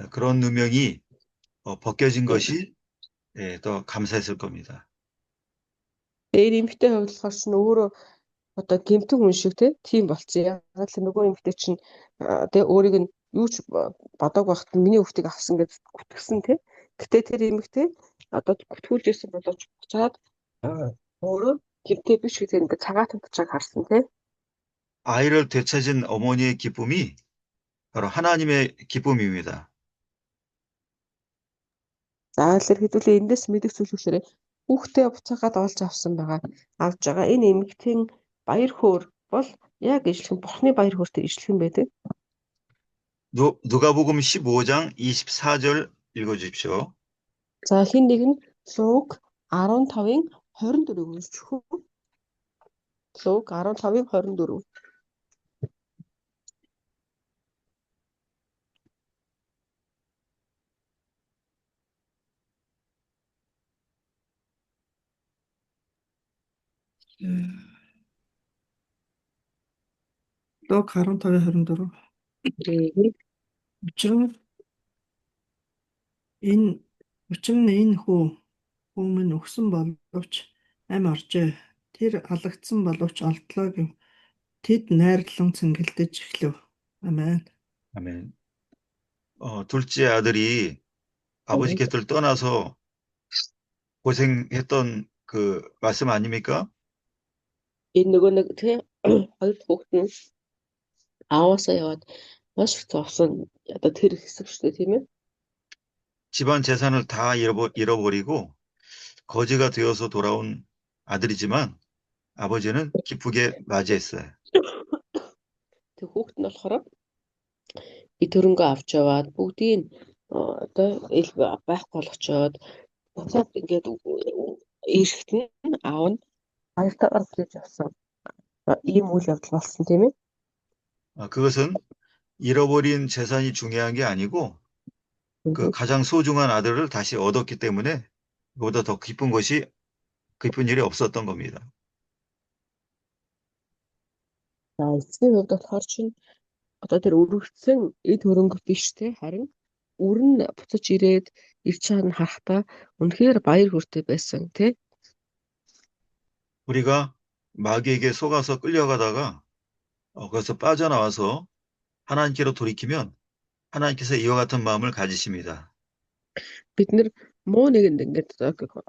그런 누명이 벗겨진 것이 더 감사했을 겁니다. Дээр эмэгтэй хувьд болохоор ч өөрөө одоо гэмтэн хүн шиг тийм болцсон. Яг л нөгөө эмэгтэй чинь өөрийг нь юу ч бодог байхад миний хүүхдийг авсан гэж гүтгсэн тий. Гэтэ тэр эмэгтэй одоо гүтгүүлж ирсэн боловч буцаад өөрөө гэмтэй биш гэдэг ингээд цагаат тавьчихаг харсан тий. 아이를 되찾은 어머니의 기쁨이 바로 하나님의 기쁨입니다. За л хэдүүлээ эндээс мэдэх зүйл хүчээр хүүхдээ буцаагаад олж авч байгаа энэ эмэгтэйн баяр хөөр бол яг ижилхэн Бурхны баяр хөөртэй ижилхэн байдаг. 누가복음 15장 24절 읽어주십시오. За хин нэг нь Луг 15-ын 24-ийг уншчих уу? Луг 15-ын 24. Луг 15:24. Учир нь энэ хүү минь өгсөн боловч амь оржээ. Тэр алагдсан боловч алдлаа гэв. Тэд найрлан цэнгэлдэж эхлэв. 아멘. 아멘. 둘째 아들이 아버지 곁을 떠나서 고생했던 그 말씀 아닙니까? Энэ нөгөө нэг тий хоёр хүүхэд нь ааваасаа яваад маш их зовсон одоо тэр хэсэг шүү дээ тийм ээ. 집안 재산을 다 잃어버리고 거지가 되어서 돌아온 아들이지만 아버지는 기쁘게 맞이했어요. Тэг хүүхэд нь болохоор и төрөнгөө авч яваад бүгдийг одоо байхгүй болгочоод буцаад ингээд ирэхэд нь аав нь баяртайгаар хүлээж авсан ийм үйл явдал болсон тийм ээ. 그것은 잃어버린 재산이 중요한 게 아니고 그 가장 소중한 아들을 다시 얻었기 때문에 그보다 더 기쁜 일이 없었던 겁니다. За эцгийн хувьд болохоор чинь одоо тэр өргөцсөн эд хөрөнгө биш те харин өрн буцаж ирээд ирж байгааг нь харахтаа үнэхээр баяр хүртэй байсан те. 우리가 마귀에게 속아서 끌려가다가 거기서 빠져나와서 하나님께로 돌이키면 하나님께서 이와 같은 마음을 가지십니다. Бид нэр муу нэгэнд ингээд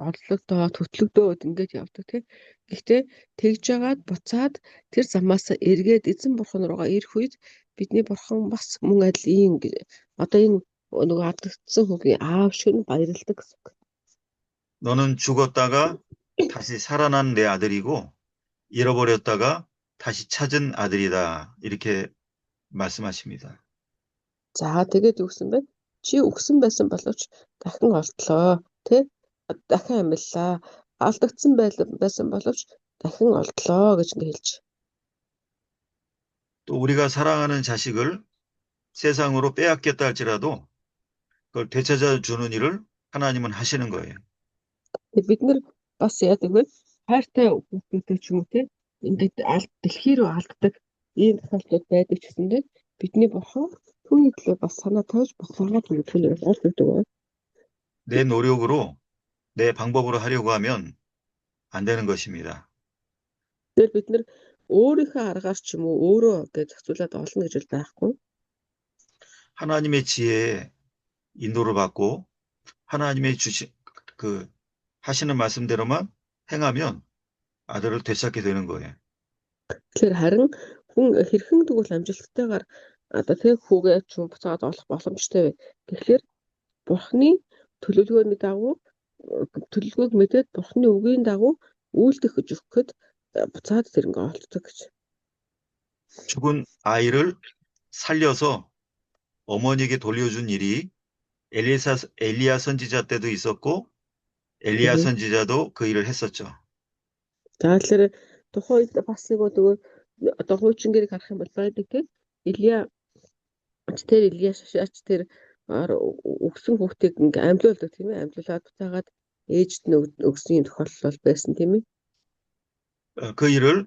орлогдоо төтлөгдөөд ингээд явдаг тийм. Гэхдээ тэгж жагаад буцаад тэр замаас эргээд эзэн бурхан руугаа ирэх үед бидний бурхан бас мөн адил ийм одоо энэ нөгөө алдагдсан хүүгийн аав шиг нь баярлдаг гэсэн үг. 너는 죽었다가 다시 살아난 내 아들이고 잃어버렸다가 다시 찾은 아들이다. 이렇게 말씀하십니다. За тэгээд юу гэсэн бэ? Чи өгсөн байсан боловч дахин олдлоо тий? Дахин амьллаа. Алдагдсан байсан боловч дахин олдлоо гэж ингэ хэлж. 또 우리가 사랑하는 자식을 세상으로 빼앗겼다 할지라도 그걸 되찾아주는 일을 하나님은 하시는 거예요. Тэгээд бид нэр бас яадаг вэ? Хайртай хүүхдүүдтэй ч юм уу тий? Ингээд дэлхий рүү алддаг ийм тохиолдлууд байдаг ч гэсэндээ бидний бурхан түүний төлөө бас санаа тавьж буцаагаад төлөв олддог. 내 노력으로 내 방법으로 하려고 하면 안 되는 것입니다. Тэгэхээр бид нэр өөрийнхөө аргаар ч юм уу өөрөө гэж зохицуулаад олно гэж бол байхгүй. 하나님의 지혜에 인도를 받고 하나님의 하시는 말씀대로만 행하면 아들을 되찾게 되는 거예요. Тэгэхээр харин хүн хэрхэн тэгвэл амжилттайгаар одоо тэг хүүгээ ч юм буцаад олох боломжтой вэ? Тэгэхээр бурхны төлөвлөгөөний дагуу төлөвлөгөөг мэдээд бурхны үгийн дагуу үйлдэх гэж өгөхөд буцаад тэр ингээ олддог гэж. 죽은 아이를 살려서 어머니에게 돌려준 일이 엘리야 선지자 때도 있었고 엘리야 선지자도 그 일을 했었죠. За тэгэхээр тухайн үед бас нэг нөгөө одоо хуучингэрийг харах юм бол байдаг тийм. Илия шашаач тэр өгсөн хүүхдийг ингээ амьлуулдаг тийм ээ. Амьлуулаад буцаагаад ээжд нь өгсөн юм тохиолдол байсан тийм ээ. 그 일을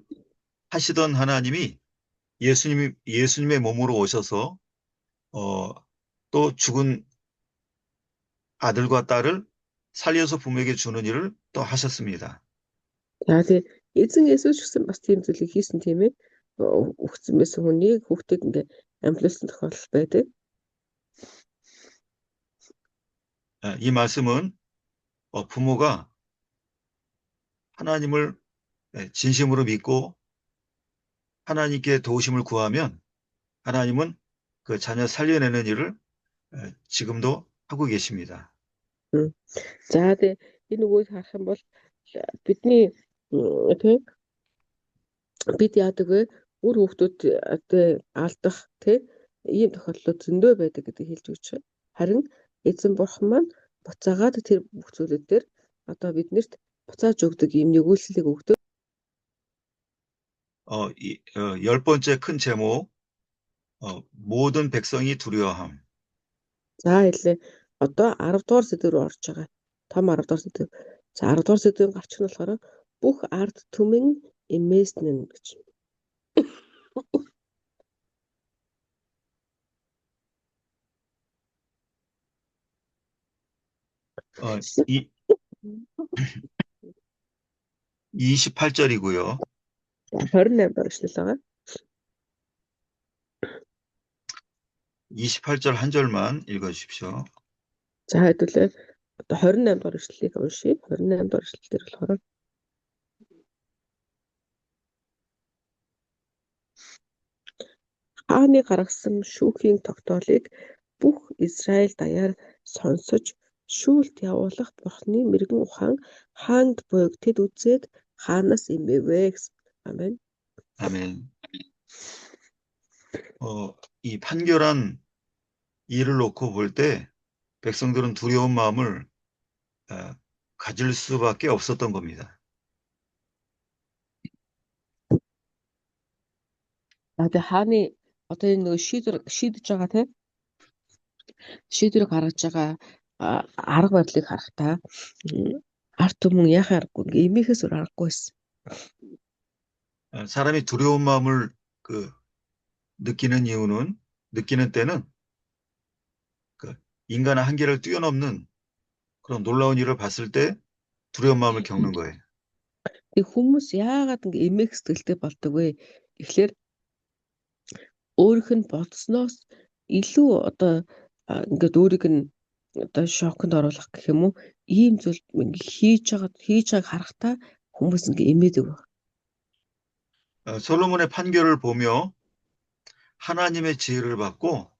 하시던 하나님이 예수님의 몸으로 오셔서 또 죽은 아들과 딸을 살려서 부모에게 주는 일을 또 하셨습니다. За тэгээ эзэн Есүс гэсэн бас тийм зүйлийг хийсэн тийм ээ. Өгсөн байсан хүнийг хүүхдийг ингээ амьлуулсан тохиолдол байдаг. 이 말씀은 부모가 하나님을 진심으로 믿고 하나님께 도우심을 구하면 하나님은 그 자녀 살려내는 일을 지금도 하고 계십니다. За тэгээ энэ үгийг харах юм бол бидний тийм бид яадаг вэ? Үр хүүхдүүд алдах тийм ийм тохиолдлууд зөндөө байдаг гэдгийг хэлж өгч байна. Харин эзэн бурхан маань буцаагаад тэр бүх зүйлүүд дээр одоо биднэрт буцааж өгдөг ийм нэгүүлсэлийг өгдөг. 10번째 큰 제목 모든 백성이 두려워함. За хэлээ. Одоо 10 дугаар сэдв рүү орж байгаа. Том 10 дугаар сэдв. За 10 дугаар сэдвийн гарч нь болохоор бүх ард түмэн эмээснэн гэж. 이 28절이고요. 28 дугаар эшлэл байгаа. 28절 한 절만 읽어주십시오. За хэдүүлээ одоо 28 дугаар эшлэлийг уншия. 28 дугаар эшлэл дээр болохоор хааны гаргасан шүүхийн тогтоолыг бүх Израиль даяар сонсож шүүлт явуулах бурхны мэрэгэн ухаан хаанд буйг тэд үзээд хаанаас имэвэ гэсэн. 아멘. 아멘. 이 판결한 일을 놓고 볼 때 백성들은 두려운 마음을 가질 수밖에 없었던 겁니다. Тэгээ хааны одоо энэ нөгөө шийдэж байгаа тийм шийдвэр гаргаж байгаа арга барилыг харахтаа ард түмэн яхаа аргагүй эмээхээс өөр аргагүй байсан. 사람이 두려운 마음을 느끼는 때는 인간의 한계를 뛰어넘는 그런 놀라운 일을 봤을 때 두려운 마음을 겪는 거예요. Тэг хүмүүс яагаад ингэ эмээх сэтгэлтэй болдог вэ? Тэгэхээр өөрийнх нь бодсноос илүү одоо ингээд өөрийг нь одоо шоконд оруулах гэх юм уу? Ийм зүйл ингээ хийж байгааг харахтаа хүмүүс ингээ эмээдэг баг. 솔로몬의 판결을 보며 하나님의 지혜를 받고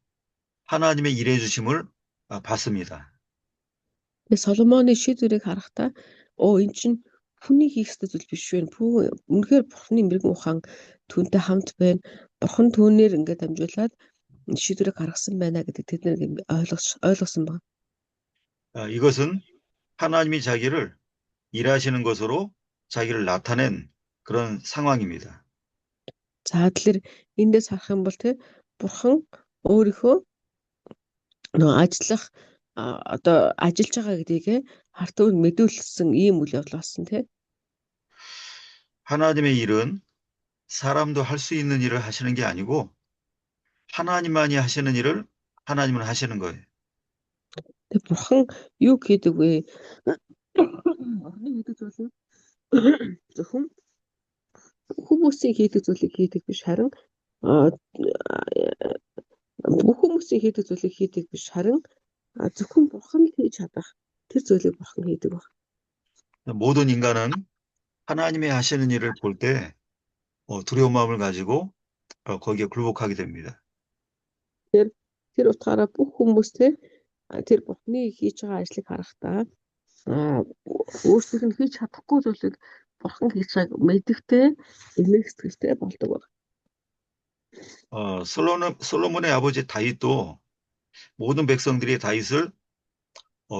하나님의 일해 주심을 받습니다. Тэгээ Соломоны шийдвэрийг харахтаа эн чинь хүний хийх ёстой зүйл биш вэ? Үнэхээр Бурхны мэрэгэн ухаан түүнтэй хамт байна. Бурхан түүнээр ингээд дамжуулаад шийдвэрийг гаргасан байна гэдэг тэд нэг ойлгосон баг. 이것은 하나님이 자기를 일하시는 것으로 자기를 나타낸 그런 상황입니다. За тэгэхээр эндээс харах юм бол Бурхан өөрийнхөө нөгөө ажиллах одоо ажиллаж байгаа гэдгийг хартуун мэдүүлсэн ийм үйл явдал болсон тий. 하나님의 일은 사람도 할 수 있는 일을 하시는 게 아니고 하나님만이 하시는 일을 하나님은 하시는 거예요. Тэг Бурхан юу хийдэг вэ? Бурханы хийдэг зүйл нь зөвхөн хүмүүсийн хийдэг зүйлийг хийдэг биш харин бүх хүмүүсийн хийдэг зүйлийг хийдэг биш харин зөвхөн Бурхан л хийж чадах тэр зүйлийг Бурхан хийдэг баг. 모든 인간은 하나님이 하시는 일을 볼 때 두려운 마음을 가지고 거기에 굴복하게 됩니다. Тэр утгаараа бүх хүмүүс тэр Бурханы хийж байгаа ажлыг харахтаа өөрсдөө нь хийж чадахгүй зүйлийг Бурхан хийж байгааг мэддэгтэй эмээх сэтгэлтэй болдог баг. 솔로몬의 아버지 다윗도 모든 백성들이 다윗을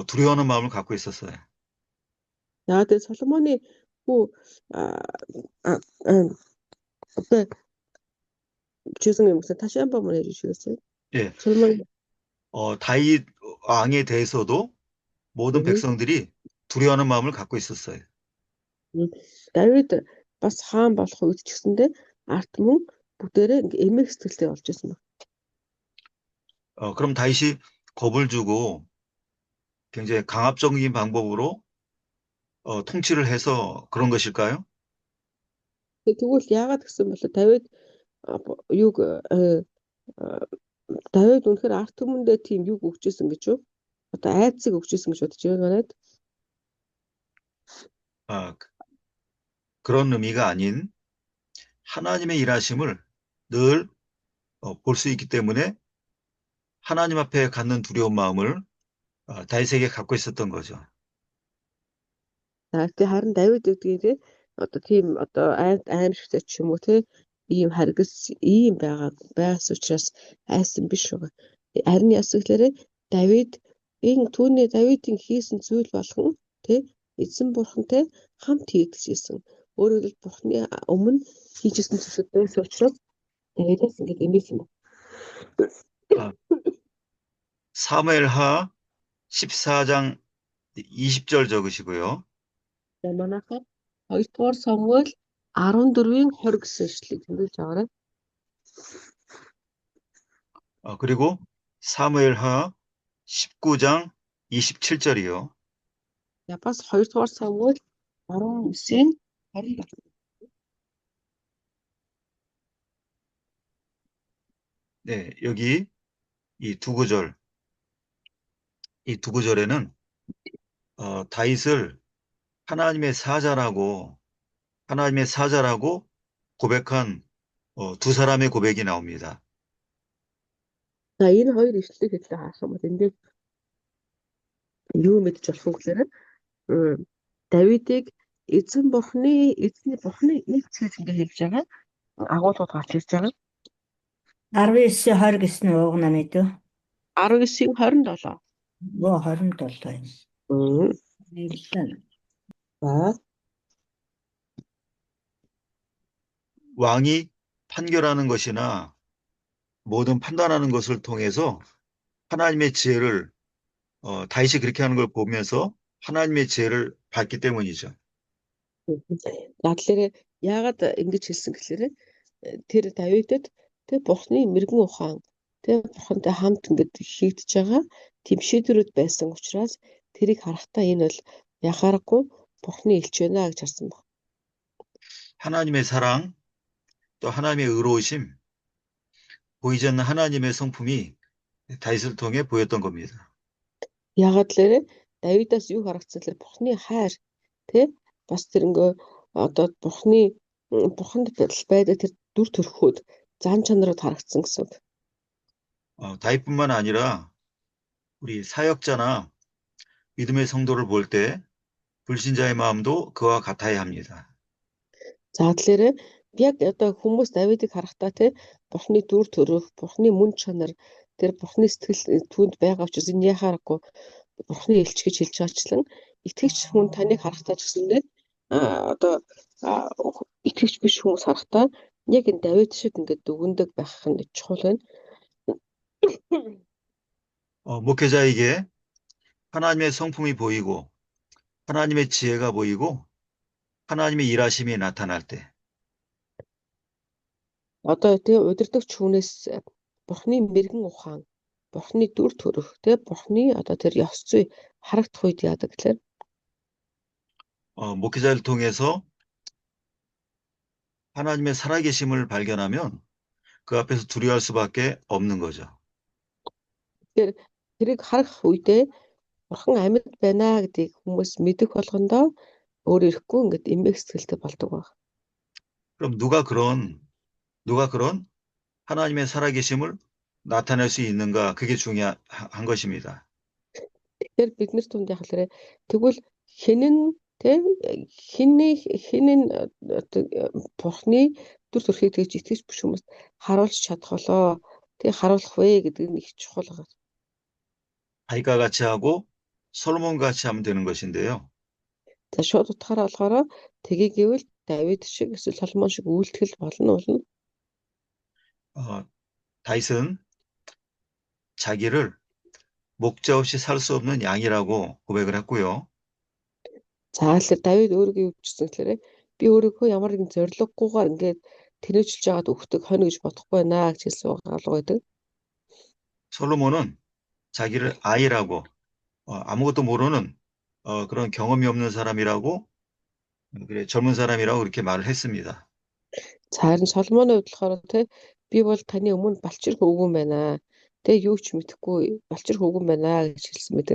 두려워하는 마음을 갖고 있었어요. За тэгээ Соломоны хүү одоо 주승의 목사 다시 한 번만 해주시겠어요? 예, 솔로몬 다윗 왕에 대해서도 모든 음. 백성들이 두려워하는 마음을 갖고 있었어요. Давид бас хаан болох үед ч гэсэндээ арт мөн бүгдээрээ ингээ эмээх сэтгэлтэй болж байсан баг. 그럼 다윗이 겁을 주고 굉장히 강압적인 방법으로 통치를 해서 그런 것일까요? Тэгвэл яагаад гэсэн бол Давид юг Давид үнэхээр арт түмэндээ тийм юг өгчээсэн гэж юу? Одоо айдсыг өгчээсэн гэж бодож байна надад. 그런 의미가 아닌 하나님의 일하심을 늘 볼 수 있기 때문에 하나님 앞에 갖는 두려운 마음을 다윗에게 갖고 있었던 거죠. За тэгээ харин Давид гэдгийг одоо тийм одоо аимшигтай ч юм уу ийм харгас ийм байгаас учраас айсан биш байгаа. Харин ясаглаарэ Давидын хийсэн зүйл болгон эзэн бурхантай хамт хийгдсэн. Өөрөөр хэлбэл бурхны өмнө хийжсэн зүйлүүд байсан учраас Давидаас ингэж эмээсэн юм. 사무엘하 14장 20절 적으시고요. За манайхаар 2-р Самуэль 14-ийн 20 гэсэн ишлэгийг тэмдэглэж байгаарай. 그리고 사무엘하 19장 27절이요. За бас 2-р Самуэль 19-ийн 20. 네, 여기 이 두 구절에는 다윗을 하나님의 사자라고 고백한 두 사람의 고백이 나옵니다. За энэ хоёр ишлэлийг хэлээ харах юм бол эндээ юу мэдж болох вэ гэхээр Давидыг эзний бурхны нэгц гэж ингэ хэлж байгаа. Агуулгууд гарч ирж байгаа. 19-20 гэсэн ууг намайд үү? 19-ийн 27. Оо 27 юм. Нэрлэн. За 왕이 판결하는 것이나 모든 판단하는 것을 통해서 하나님의 지혜를 다윗이 그렇게 하는 걸 보면서 하나님의 지혜를 받기 때문이죠. За тэгэхээр яагаад ингэж хэлсэн гэхээр тэр Давидэд Бурхны мэрэгэн ухаан Бурхантай хамт ингэж хийгдэж байгаа тийм шийдвэрүүд байсан учраас тэрийг харахтаа энэ бол яхаарахгүй Бурхны элч байна гэж харсан баг. 하나님의 사랑 또 하나님의 의로우심 보이지 않는 하나님의 성품이 다윗을 통해 보였던 겁니다. Яагаад тэлээ Давидаас юу харагдсан тэлээ Бурхны хайр тий бас тэр ингээ одоо Бурханд байдаг тэр дүр төрхүүд зан чанарууд харагдсан гэсэн үг. 다윗뿐만 아니라 우리 사역자나 믿음의 성도를 볼 때 불신자의 마음도 그와 같아야 합니다. За тэгэхээр яг одоо хүмүүс Давидыг харахтаа тий Бурхны дүр төрх, Бурхны мөн чанар, тэр Бурхны сэтгэл түүнд байгаа учраас энэ яхаарахгүй Бурхны элч гэж хэлж байгаачлан итгэгч хүн таныг харахтаа ч гэсэндээ одоо итгэгч биш хүмүүс харахтаа яг энэ Давид шиг ингээд дүгндэг байх нь чухал байна. 목회자에게 하나님의 성품이 보이고 하나님의 지혜가 보이고 하나님의 일하심이 나타날 때 Одоо тий удирдагч хүнээс Бурхны мэрэгэн ухаан, Бурхны дүр төрх, тий Бурхны одоо тэр ёс зүй харагдах үед яадаг гэхээр 목회자를 통해서 하나님의 살아계심을 발견하면 그 앞에서 두려워할 수밖에 없는 거죠. тэр тэрийг харах үедээ Бурхан амьд байна гэдгийг хүмүүс мэдэх болгондоо өөр ирэхгүй ингээд эмээх сэтгэлтэй болдог баг. 그럼 누가 그런 하나님의 살아계심을 나타낼 수 있는가? 그게 중요한 것입니다. Тэгэхээр бид нар түнд яг л тэгвэл хэн нь Бурхны дүр төрхийг тэгж итгэж биш хүмүүст харуулж чадах болоо. Тэг харуулах вэ гэдэг нь их чухал байгаа. 다윗과 같이 하고 솔로몬 같이 하면 되는 것인데요. За шууд утгаараа болохоор тгийг гэвэл Давид шиг эсвэл Соломон шиг үйлдэл болно. 다윗은 자기를 목자 없이 살 수 없는 양이라고 고백을 했고요. За тэгэхээр Давид өөрийгөө юу гэсэн гэхээр би өөрийгөө ямар нэгэн зориггүйгээр ингээд тэнэжүүлж байгаад өгдөг хонь гэж бодохгүй байна гэж хэлсэн байгаа. 솔로몬은 자기를 아이라고 아무것도 모르는 그런 경험이 없는 사람이라고 그래 젊은 사람이라고 그렇게 말을 했습니다. За харин Соломоны хувьд болохоор би бол таны өмнө балчир хөвгөн байна. Тэгээ юу ч мэдэхгүй балчир хөвгөн байна гэж хэлсэн мэт.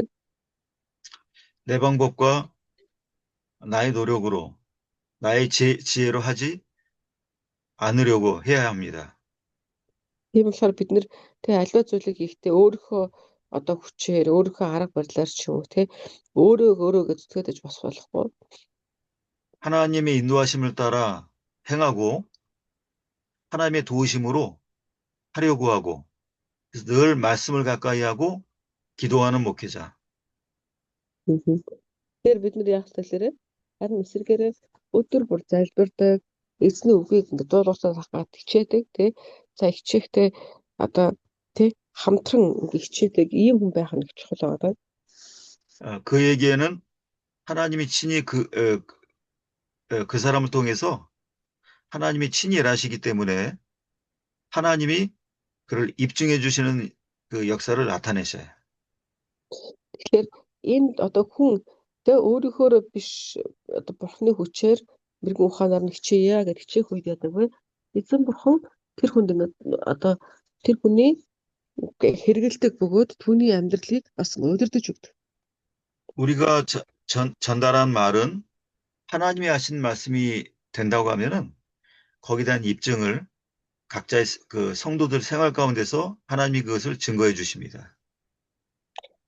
내 방법과 나의 노력으로 나의 지혜로 하지 않으려고 해야 합니다. Тийм болохоор бид нэр аливаа зүйлийг хийхдээ өөрийнхөө одоо хүчээр өөрийнхөө арга барилаар ч юм уу өөрөө зүтгээдэж босох болохгүй. 하나님의 인도하심을 따라 행하고 하나님의 도우심으로 하려고 하고 그래서 늘 말씀을 가까이 하고 기도하는 목회자. Тэгэхээр бид нар яах вэ? Харин эсвэргээрээ өдөр бүр залбирдаг, эзний үгийг ингээд дуулуурсаа хахад хичээдэг, за хичээхдээ одоо хамтран хичээдэг ийм хүн байх нь чухал байгаа. 그에게는 하나님이 친히 그 사람을 통해서 하나님이 친히 일하시기 때문에 하나님이 그를 입증해 주시는 그 역사를 나타내셔요. Тэгэхээр энд одоо хүн өөрийнхөө биш одоо Бурхны хүчээр мэрэгэн ухаанаар нь хичээе гэж хичээх үед яадаг вэ? Эзэн Бурхан тэр хүнд ингээд одоо тэр хүний хэрэгэлдэг бөгөөд түүний амьдралыг бас удирдах өгдөг. 우리가 전달한 말은 하나님이 하신 말씀이 된다고 하면은 거기에 대한 입증을 각자의 그 성도들 생활 가운데서 하나님이 그것을 증거해 주십니다.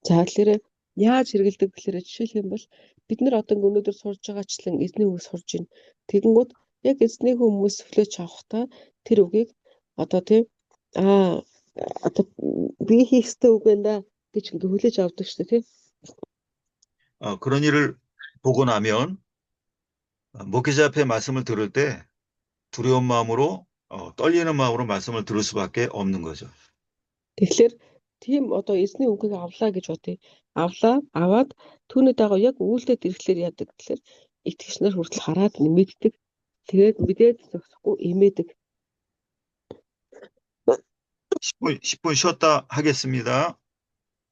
За тэгэхээр яаж хэрэгэлдэг гэхээр жишээлх юм бол бид нар одоо өнөөдөр сурж байгаачлан эзний үг сурж байна. Тэгэнгүүт яг эзний хүмүүс өглөөж авахдаа тэр үгийг одоо одоо би хийх ёстой үг байна гэж ингээ хүлээж авдаг шүү дээ. 그런 일을 보고 나면 목회자 앞에 말씀을 들을 때 두려운 마음으로 떨리는 마음으로 말씀을 들을 수밖에 없는 거죠. Тэгэхээр тийм одоо эзний үгийг авлаа гэж бодъё. Аваад түүний дагав яг үйлдэл ирэхлээр яадаг гэхээр итгэгч нар хүртэл хараад мэддэг. Тэгээд мэдээд зогсохгүй эмээдэг. 10분 쉬었다 하겠습니다.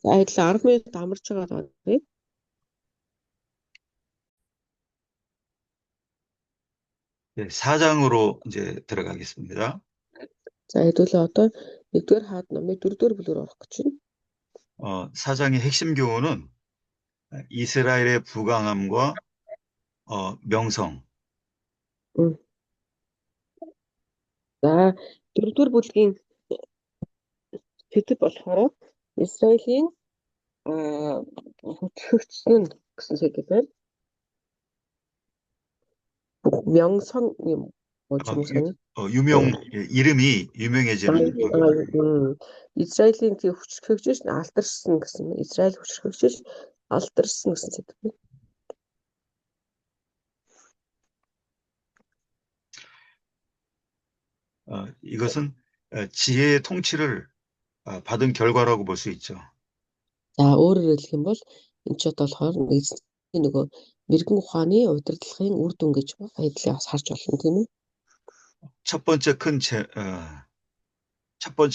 За адилхан 10 минут амарч байгаа байна. 네, 4장으로 이제 들어가겠습니다. За хэдүүлээ одоо 1-р хаад номын 4-р бүлгээр орох гэж байна. 4장의 핵심 교훈은 이스라엘의 부강함과 명성. Мм. За дөрөвдүгээр бүлгийн сэдэв болохоор Израилийн хүчрхэгдсэн гэсэн сэдэв байна. 명성 뭐지 무슨 이름이 유명해지는 Израилийн тийм хүчрхэгжиж алдарсан гэсэн Израиль хүчрхэгжиж алдарсан гэсэн сэдэв байна. 이것은 지혜의 통치를 받은 결과라고 볼 수 있죠. За өөрөөр хэлэх юм бол энэ ч болохоор эзний нөгөө мэрэгэн ухааны удирдлагын үр дүн гэж байдлаа бас харж болно тийм үү? 첫 번째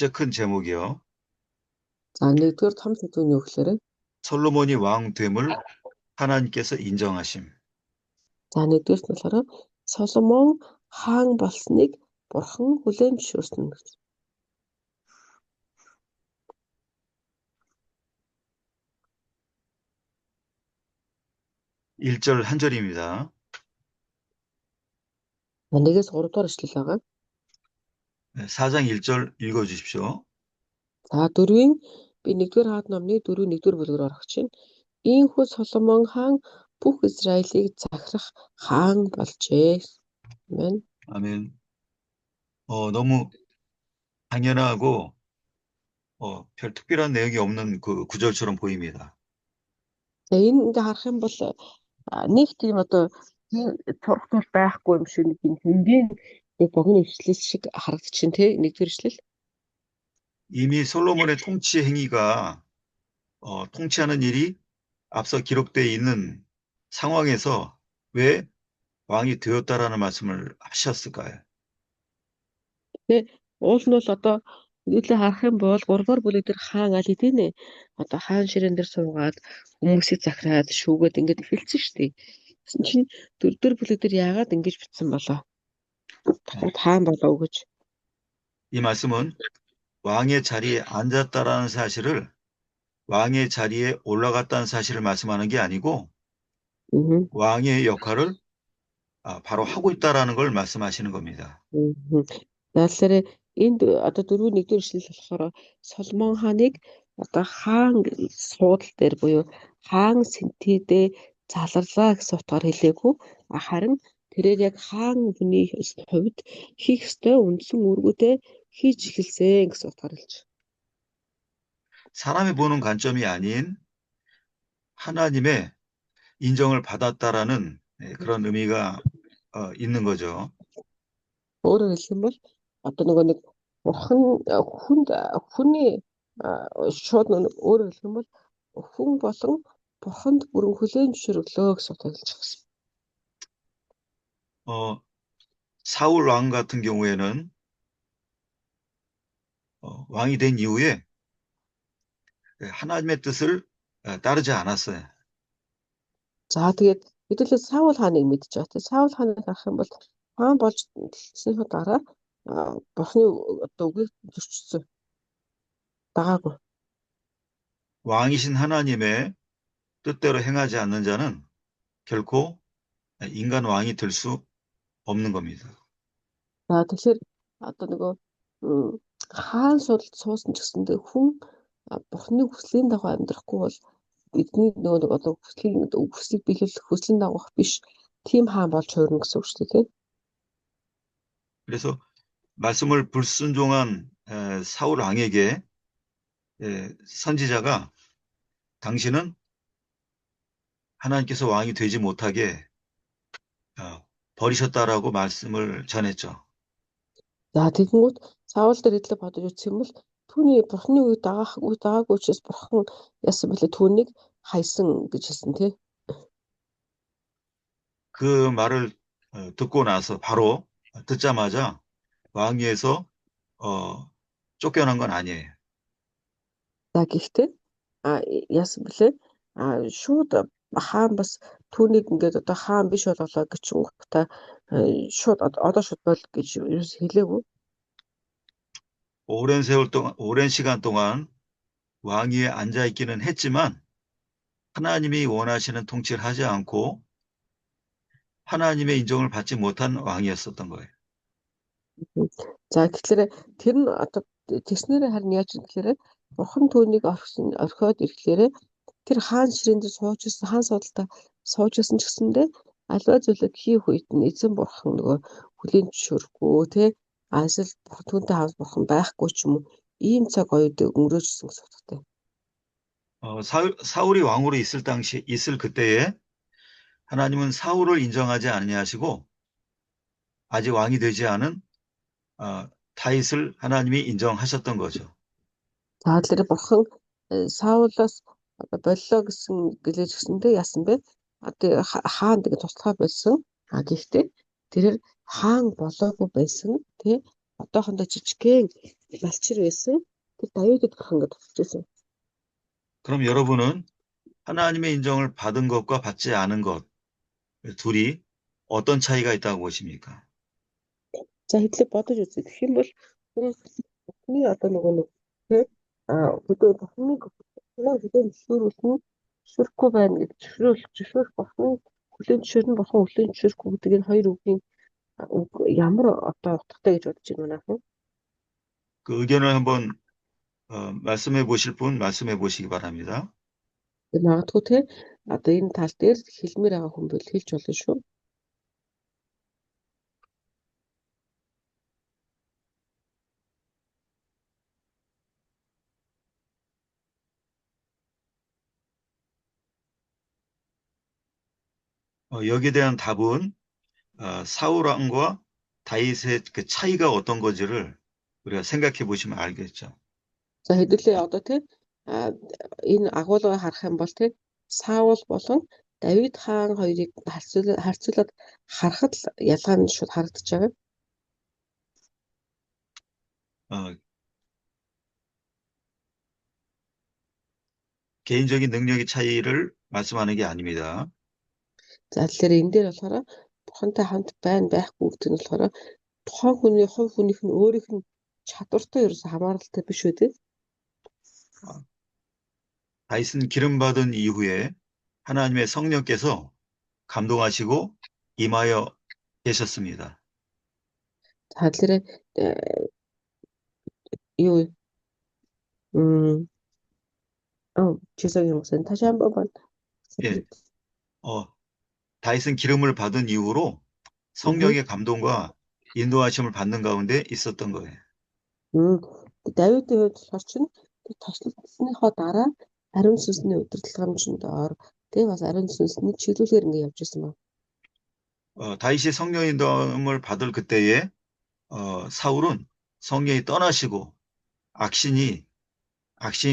큰 제목이요. За нэгдүгээр том сэдв нь юу гэхээр 솔로몬이 왕됨을 하나님께서 인정하심. за нэгдүгээр нь болохоор Соломон хаан болсныг бурхан хүлээн зөвшөөрсөн гэж. 1절 한 절입니다. 1-3 дугаар ишлэл байгаа. 4장 1절 읽어 주십시오. За 4-ийн би 1-р хаад номны 4-ийн 1-р бүлгээр орох чинь. Ийхүү Соломон хаан бүх Израилийг захирах хаан болжээ. Амен. 아멘. 너무 당연하고 별 특별한 내용이 없는 그 구절처럼 보입니다. За энэ ингээ харах юм бол нэг тийм одоо турхтал байхгүй юм шиг нэг хингийн нэг богино ишлэл шиг харагдчихээн тий 1-р ишлэл. 이미 솔로몬의 통치 행위가 통치하는 일이 앞서 기록되어 있는 상황에서 왜 왕이 되었다라는 말씀을 하셨을까요? Тэ уул нь бол одоо нийлээ харах юм бол 3-р бүлэг дээр хаан аль хэдийн нэ одоо хаан ширээн дээр суугаад хүмүүсийг захираад шүүгээд ингээд эхэлсэн шүү дээ. Тэгсэн чинь 4-р бүлэг дээр яагаад ингэж бичсэн болоо? Хаан болов гэж. 이 말씀은 왕의 자리에 앉았다라는 사실을 왕의 자리에 올라갔다는 사실을 말씀하는 게 아니고 왕의 역할을 바로 하고 있다라는 걸 말씀하시는 겁니다. Тэгэхээр энд одоо 4-1-р ишлэл болохоор Соломон хааныг одоо хаан суудал дээр буюу хаан сэнтидээ заларлаа гэсэн утгаар хэлээгүй харин тэрээр яг хаан хүний хувьд хийх ёстой үндсэн үүргүүдээ хийж эхэлсэн гэсэн утгаар хэлж. 사람이 보는 관점이 아닌 하나님의 인정을 받았다라는 그런 의미가 있는 거죠. өөрөөр хэлэх юм бол одоо нөгөө нэг бурхан хүний шууд өөрөөр хэлэх юм бол хүн болон бурханд бүрэн хүлээн зөвшөөрөлөө гэсэн утгаар хэлж байгаа. 사울 왕 같은 경우에는 왕이 된 이후에 하나님의 뜻을 따르지 않았어요. За тэгээд хэдүүлээ Саул хааныг мэдж байгаа. Тэгээд Саул хааныг харах юм бол хаан болж дэлгэснийхээ дараа бурхны одоо үгийг зөрчсөн. Дагаагүй. 왕이신 하나님의 뜻대로 행하지 않는 자는 결코 인간 왕이 될 수 없는 겁니다. За тэгэхээр одоо нөгөө хаан судалд суусан ч гэсэндээ хүн бурхны хүслийн дагуу амьдрахгүй бол бидний нөгөө одоо хүслийг биелүүлэх хүслийн дагуух биш тийм хаан болж хуурна гэсэн үг шүү дээ. 그래서 말씀을 불순종한 사울 왕에게 선지자가 당신은 하나님께서 왕이 되지 못하게 버리셨다라고 말씀을 전했죠. За тэгэнгүүт Саул дээр идлээ бодож үзэх юм бол түүний бурхны үе дагаагүй учраас бурхан яасан бэлээ түүнийг хайсан гэж хэлсэн тий. 그 말을 듣고 나서 바로 듣자마자 왕위에서 쫓겨난 건 아니에요. За гэхдээ яасан бэлээ шууд хаан бас түүнийг ингээд одоо хаан биш болголоо гэчингүүтээ шууд одоо шууд бол гэж хэлээгүй. 오랜 시간 동안 왕위에 앉아 있기는 했지만 하나님이 원하시는 통치를 하지 않고 하나님의 인정을 받지 못한 왕이었었던 거예요. За тэгэхээр тэр нь одоо тэгснээрээ харин яаж юм гэхээр бурхан түүнийг орхиод ирэхээр тэр хаан ширээнд сууж ирсэн хаан судалтаа сууж ирсэн ч гэсэндээ альва зүйлийг хийх үед нь эзэн бурхан нөгөө хүлийн зөвшөөрөхгүй тий эсвэл түүнтэй хамт бурхан байхгүй ч юм уу ийм цаг оюутыг өнгөрөөжсөн гэсэн утгатай. 사울이 왕으로 있을 그때에 하나님은 사울을 인정하지 아니하시고 아직 왕이 되지 않은 다윗을 하나님이 인정하셨던 거죠. За тэгэхээр бурхан Саулаас одоо боллоо гэсэн гэлээж гисэндээ яасан бэ? Одоо хаан гэдэг тусгай болсон. Гэхдээ тэрээр хаан болоогүй байсан тий одоохондоо жижигхэн балчир байсан. Тэр Давидд гэх ингээд тусчихсан. 그럼 여러분은 하나님의 인정을 받은 것과 받지 않은 것 둘이 어떤 차이가 있다고 보십니까? За хэдлээ бодож үзье. Тэгэх юм бол хүний одоо нөгөө нэг тий бүдөө бурханыг бүдөө зөвшөөрөхгүй байна гэж зөвшөөрөх бурханы хүлээн зөвшөөрн бурхан хүлээн зөвшөөрөхгүй гэдэг энэ хоёр үгийн ямар одоо утгатай гэж бодож байна наахан. 그 의견을 한번 말씀해 보실 분 말씀해 보시기 바랍니다. Магадгүй тий одоо энэ тал дээр хэлмээр байгаа хүн бол хэлж болно шүү. 여기에 대한 답은 사울 왕과 다윗의 그 차이가 어떤 건지를 우리가 생각해 보시면 알겠죠. За хэдүүлээ одоо тий энэ агуулгыг харах юм бол тий Саул болон Давид хаан хоёрыг харьцуулаад харахад л ялгаа нь шууд харагдаж байгаа. 개인적인 능력의 차이를 말씀하는 게 아닙니다. За тэгэхээр энэ дээр болохоор бурхантай хамт байхгүй гэдэг нь болохоор тухайн хүний хувь хүнийх нь өөрийнх нь чадвартай ерөөсө хамааралтай биш үү? 다윗은 기름 받은 이후에 하나님의 성령께서 감동하시고 임하여 계셨습니다. За тэгэхээр юу 죄송해요. 다시 한 번만. 예. 다윗은 기름을 받은 이후로 성령의 감동과 인도하심을 받는 가운데 있었던 거예요. Давидын хувьд болохоор чинь ташлалсныхоо дараа ариун сүнсний удирдлагын доор тийм бас ариун сүнсний чиглүүлгээр ингэ явж ирсэн байна. 다윗이 성령 인도함을 받을 그때에 사울은 성령이 떠나시고 악신이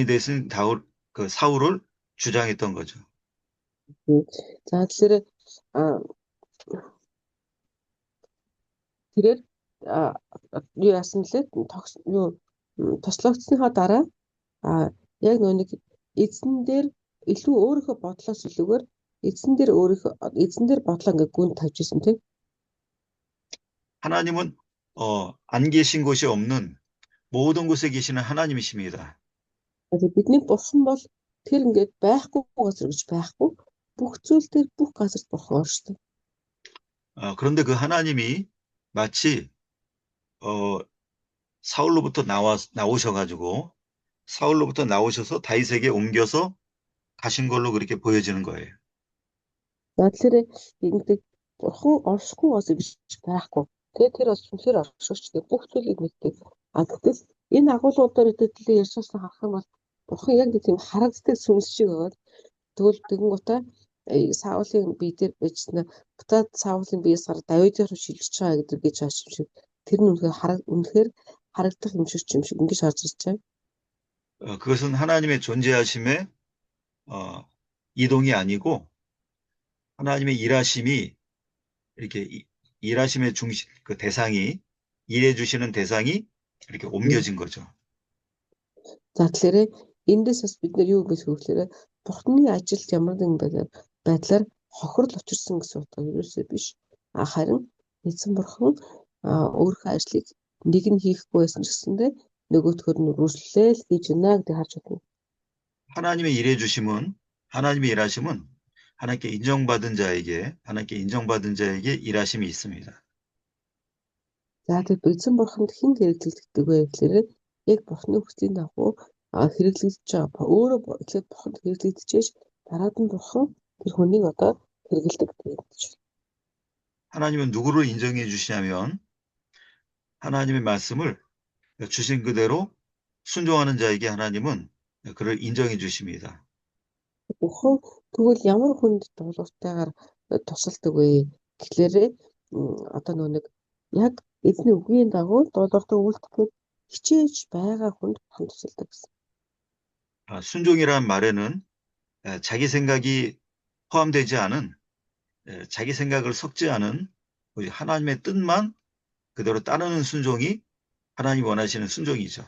대신 그 사울을 주장했던 거죠. За тэгэхээр тэрээр юу яасан лээ тослогдсныхоо дараа яг нэг эзэн дээр илүү өөрийнхөө бодлоос илүүгээр эзэн дээр бодлоо ингээ гүн тавьж исэн тийм. 하나님은 안 계신 곳이 없는 모든 곳에 계시는 하나님이십니다. Бидний бурхан бол тэр ингээд байхгүй газар гэж байхгүй бүх зүйл дээр бүх газар бурхан шүү дээ. 그런데 그 하나님이 마치 사울로부터 나오셔가지고 사울로부터 나오셔서 다윗에게 옮겨서 가신 걸로 그렇게 보여지는 거예요. За тэгэхээр ингэдэг бурхан оршихгүй газар гэж байхгүй. Тэгээ тэр бас үнээр оршигчтэй бүх зүйлийг мэддэг. Гэтэл энэ агуулгуудаар идэвхтэй ярьсаас харах юм бол бурхан яг нэг тийм харагддаг сүнс шиг байгаа. Тэгвэл тэгэнгүүтээ Саулын бие дээр бичсэн бутад Саулын биеэс гар Давидын руу шилжиж байгаа гэдэг гэж хааш юм шиг. Тэр нь үнэхээр харагдах юм шиг ингэж харж ирж байгаа. 그것은 하나님의 존재하심의 이동이 아니고 하나님의 일하심이 이렇게 일하심의 중심 그 대상이 일해 주시는 대상이 이렇게 옮겨진 거죠. За тэгэхээр эндээс бас бид нар юу гэж хэлэхээр бурхны ажилд ямар нэгэн байдлаар хохирол учирсан гэсэн утга ерөөсөө биш. Харин эзэн бурхан өөрийнхөө ажлыг нэг нь хийхгүй байсан ч гэсэндээ нөгөөтгөр нь үргэлжлээл хийж байна гэдгийг харж байна. 하나님의 일해 주심은 하나님의 일하심은 하나님께 인정받은 자에게 일하심이 있습니다. За тэгээд эзэн бурханд хэн хэрэглэгддэг вэ гэхээр яг бурхны хүслийн дагуу хэрэглэгдэж байгаа. Өөрөө эхлээд бурханд хэрэглэгдчихэж дараад нь бурхан тэр хүнийг одоо хэрэглэдэг гэж. 하나님은 누구를 인정해 주시냐면 하나님의 말씀을 주신 그대로 순종하는 자에게 하나님은 그를 인정해 주십니다. Бурхан тэгвэл ямар хүнд дуулууртайгаар тусалдаг вэ? Тэгэхээр одоо нэг яг эзний үгийн дагуу дуулууртай үйлдэхэд хичээж байгаа хүнд бурхан тусалдаг гэсэн. 순종이란 말에는 자기 생각이 포함되지 않은 자기 생각을 섞지 않은 오직 하나님의 뜻만 그대로 따르는 순종이 하나님이 원하시는 순종이죠.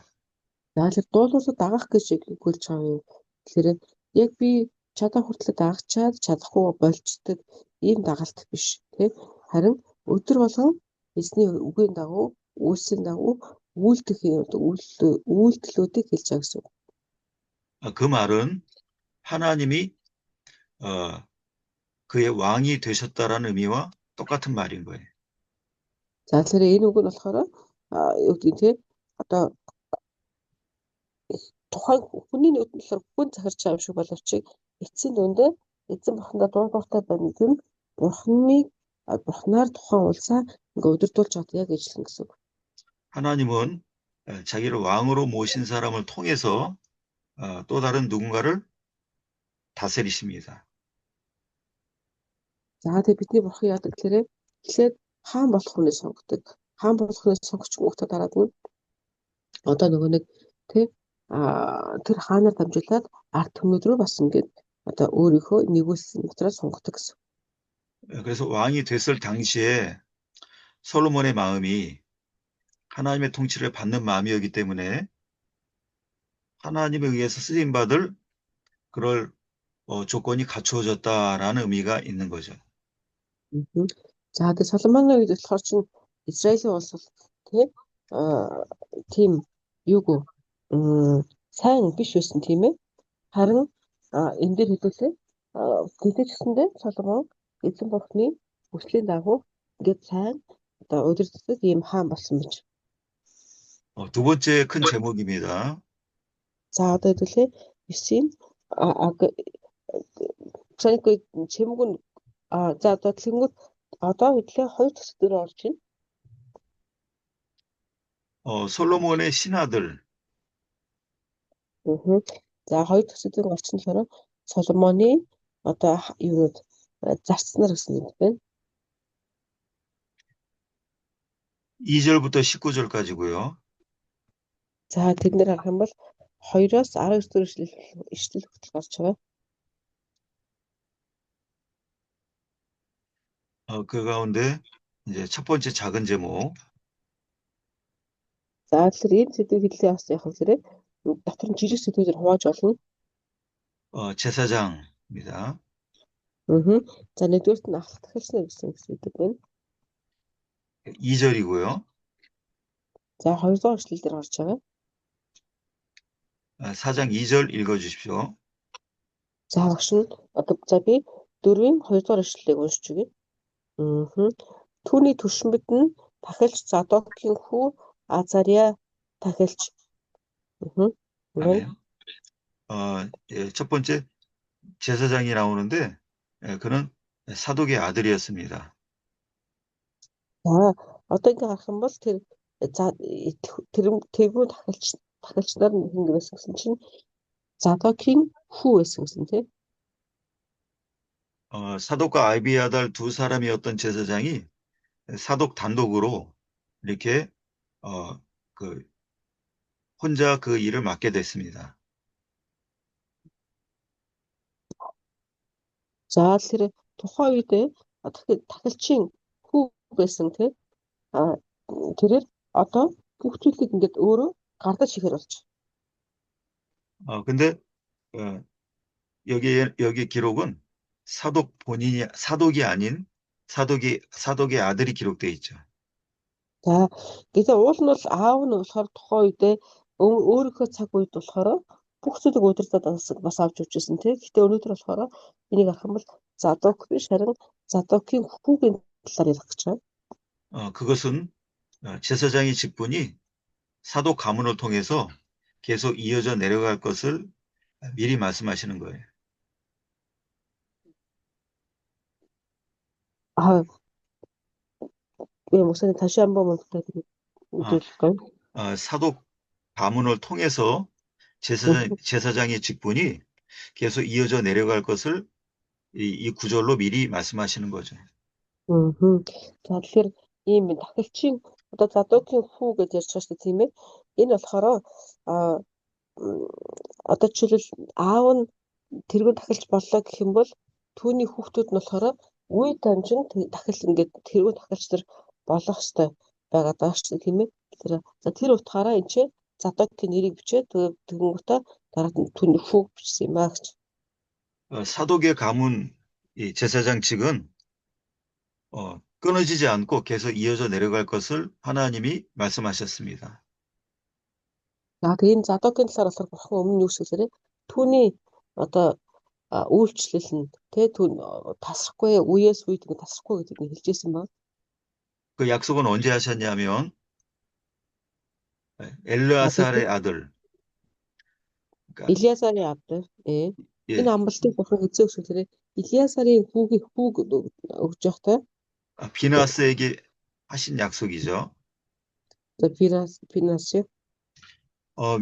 Яалаа дуулууртаа дагах гэж хэлж байгаа юм. Тэгэхээр яг би чадах хүртэл дагчаад чадахгүй болцдог ийм дагалт биш тийм. Харин өдөр болгон эзний үгийн дагуу үйлсийн дагуу үйлдэлүүдийг хэлж байгаа гэсэн. 그 말은 하나님이 그의 왕이 되셨다라는 의미와 똑같은 말인 거예요. За тэгэхээр энэ үг нь болохоор юу гэдэг тийм одоо тухайн хүний нүднээр хүн захирч байгаа юм шиг боловч эцсийн дүндээ эзэн бурхандаа дуулууртай байна гэм бурхнаар тухайн улсаа ингээ удирдуулж байгаа яг ижилхэн гэсэн. 하나님은 자기를 왕으로 모신 사람을 통해서 또 다른 누군가를 다스리십니다. За тэгээ бидний бурхан яадаг гэхээр эхлээд хаан болох хүнээ сонгодог. Хаан болох хүнээ сонгоч мөхтө дараад нь одоо нөгөө нэг тий тэр хаанаар дамжуулаад ард түмнүүд рүү бас ингээд одоо өөрийнхөө нэгүүлсэн дотроо сонгодог гэсэн. 그래서 왕이 됐을 당시에 솔로몬의 마음이 하나님의 통치를 받는 마음이었기 때문에 하나님에 의해서 쓰임받을 그럴 조건이 갖추어졌다라는 의미가 있는 거죠. За тэгээ Соломоны үед болохоор чинь Израилийн улс бол тийм юугүй сайн биш байсан тийм ээ. Харин энэ дээр хэлүүлээ тэгэж гэсэндээ Соломон эзэн бурхны хүслийн дагуу ингээд сайн одоо удирддаг ийм хаан болсон гэж. 두 번째 큰 제목입니다. За одоо хэлүүлээ 9-ийн цаник 제목 нь за одоо тэгвэл одоо хэлээ 2 төсдөр орж байна. 솔로몬의 신하들. За 2 төсдрийн орчин болохоор Соломоны одоо юунууд зарцнаар гэсэн юм байна. 2절부터 19절까지고요. За тэднэр харах юм бол 2-оос 19 дэх ишлэл хүртэл гарч байгаа. 그 가운데 이제 첫 번째 작은 제목. За тэгэхээр энэ сэдвийг хэлээ бас яг хэрэг дотор нь жижиг сэдвээр хувааж болно. 제사장입니다. За нэгдүгээрт нь ахлах хэлснэ гэсэн сэдв байна. 2절이고요. За 2 дугаар ишлэл дээр орж байгаа. 4장 2절 읽어주십시오. За багш нь одоо за би 4-ийн 2 дугаар ишлэлийг уншиж өгье. Түүний түшинбэд нь дахилч Задокийн хүү Азария дахилч. 첫 번째 제사장이 나오는데 그는 사독의 아들이었습니다. За одоо ингээ харах юм бол тэр тэргүй дахилч нар хинг байсан гэсэн чинь Задокийн хүү байсан гэсэн тийм. 사독과 아비아달 두 사람이었던 제사장이 사독 단독으로 이렇게 혼자 그 일을 맡게 됐습니다. За тэр тухайн үед дахилчийн хүү байсан тийм. тэрээр одоо бүх зүйлийг ингээд өөрөө гардаж хийхэр болж. 근데 여기 기록은 사독이 아닌 사독의 아들이 기록되어 있죠. За гэхдээ уул нь бол аав нь болохоор тухайн үедээ өөрийнхөө цаг үед болохоор бүх зүйлийг удирдах бас авч явж байсан тий. Гэтэ өнөөдөр болохоор энийг харах юм бол Задок биш харин Задокийн хүүгийн талаар ярих гэж байна. 그것은 제사장의 직분이 사도 가문을 통해서 계속 이어져 내려갈 것을 미리 말씀하시는 거예요. 아, 예, 목사님 다시 한 번만 부탁드릴까요? 사도 가문을 통해서 제사장의 직분이 계속 이어져 내려갈 것을 이 구절로 미리 말씀하시는 거죠. За тэгэхээр ийм тахилчийн одоо Задокийн хүү гэж ярьж байгаа шүү дээ тийм ээ. Энэ болохоор одоо жишээлбэл аав нь тэргүй тахилч боллоо гэх юм бол түүний хүүхдүүд нь болохоор үе дамжин тахил ингээд тэргүй тахилч нар болох ёстой байгаа даа шүү дээ тийм ээ. Тэр утгаараа энэ чинь Задокийн нэрийг бичээд тэгэнгүүтээ дараа нь түүний хүүг бичсэн юм аа гэж. 사독의 가문 이 제사장 측은 끊어지지 않고 계속 이어져 내려갈 것을 하나님이 말씀하셨습니다. Тэгээд энэ Задокийн талаар болохоор бурхан өмнө нь юу гэсэлээ түүний одоо үйлчлэл нь тэ түүн тасрахгүй үеэс үед ингэ тасрахгүй гэдгийг нь хэлжсэн байна. 그 약속은 언제 하셨냐면 엘르아살의 아들. 그러니까, Илиасарын адар 예, энэ амбалтыг бурхан хэзээ өгсөлөө Илиасарын хүүг өгж явахтай 비느하스에게 하신 약속이죠. Пинас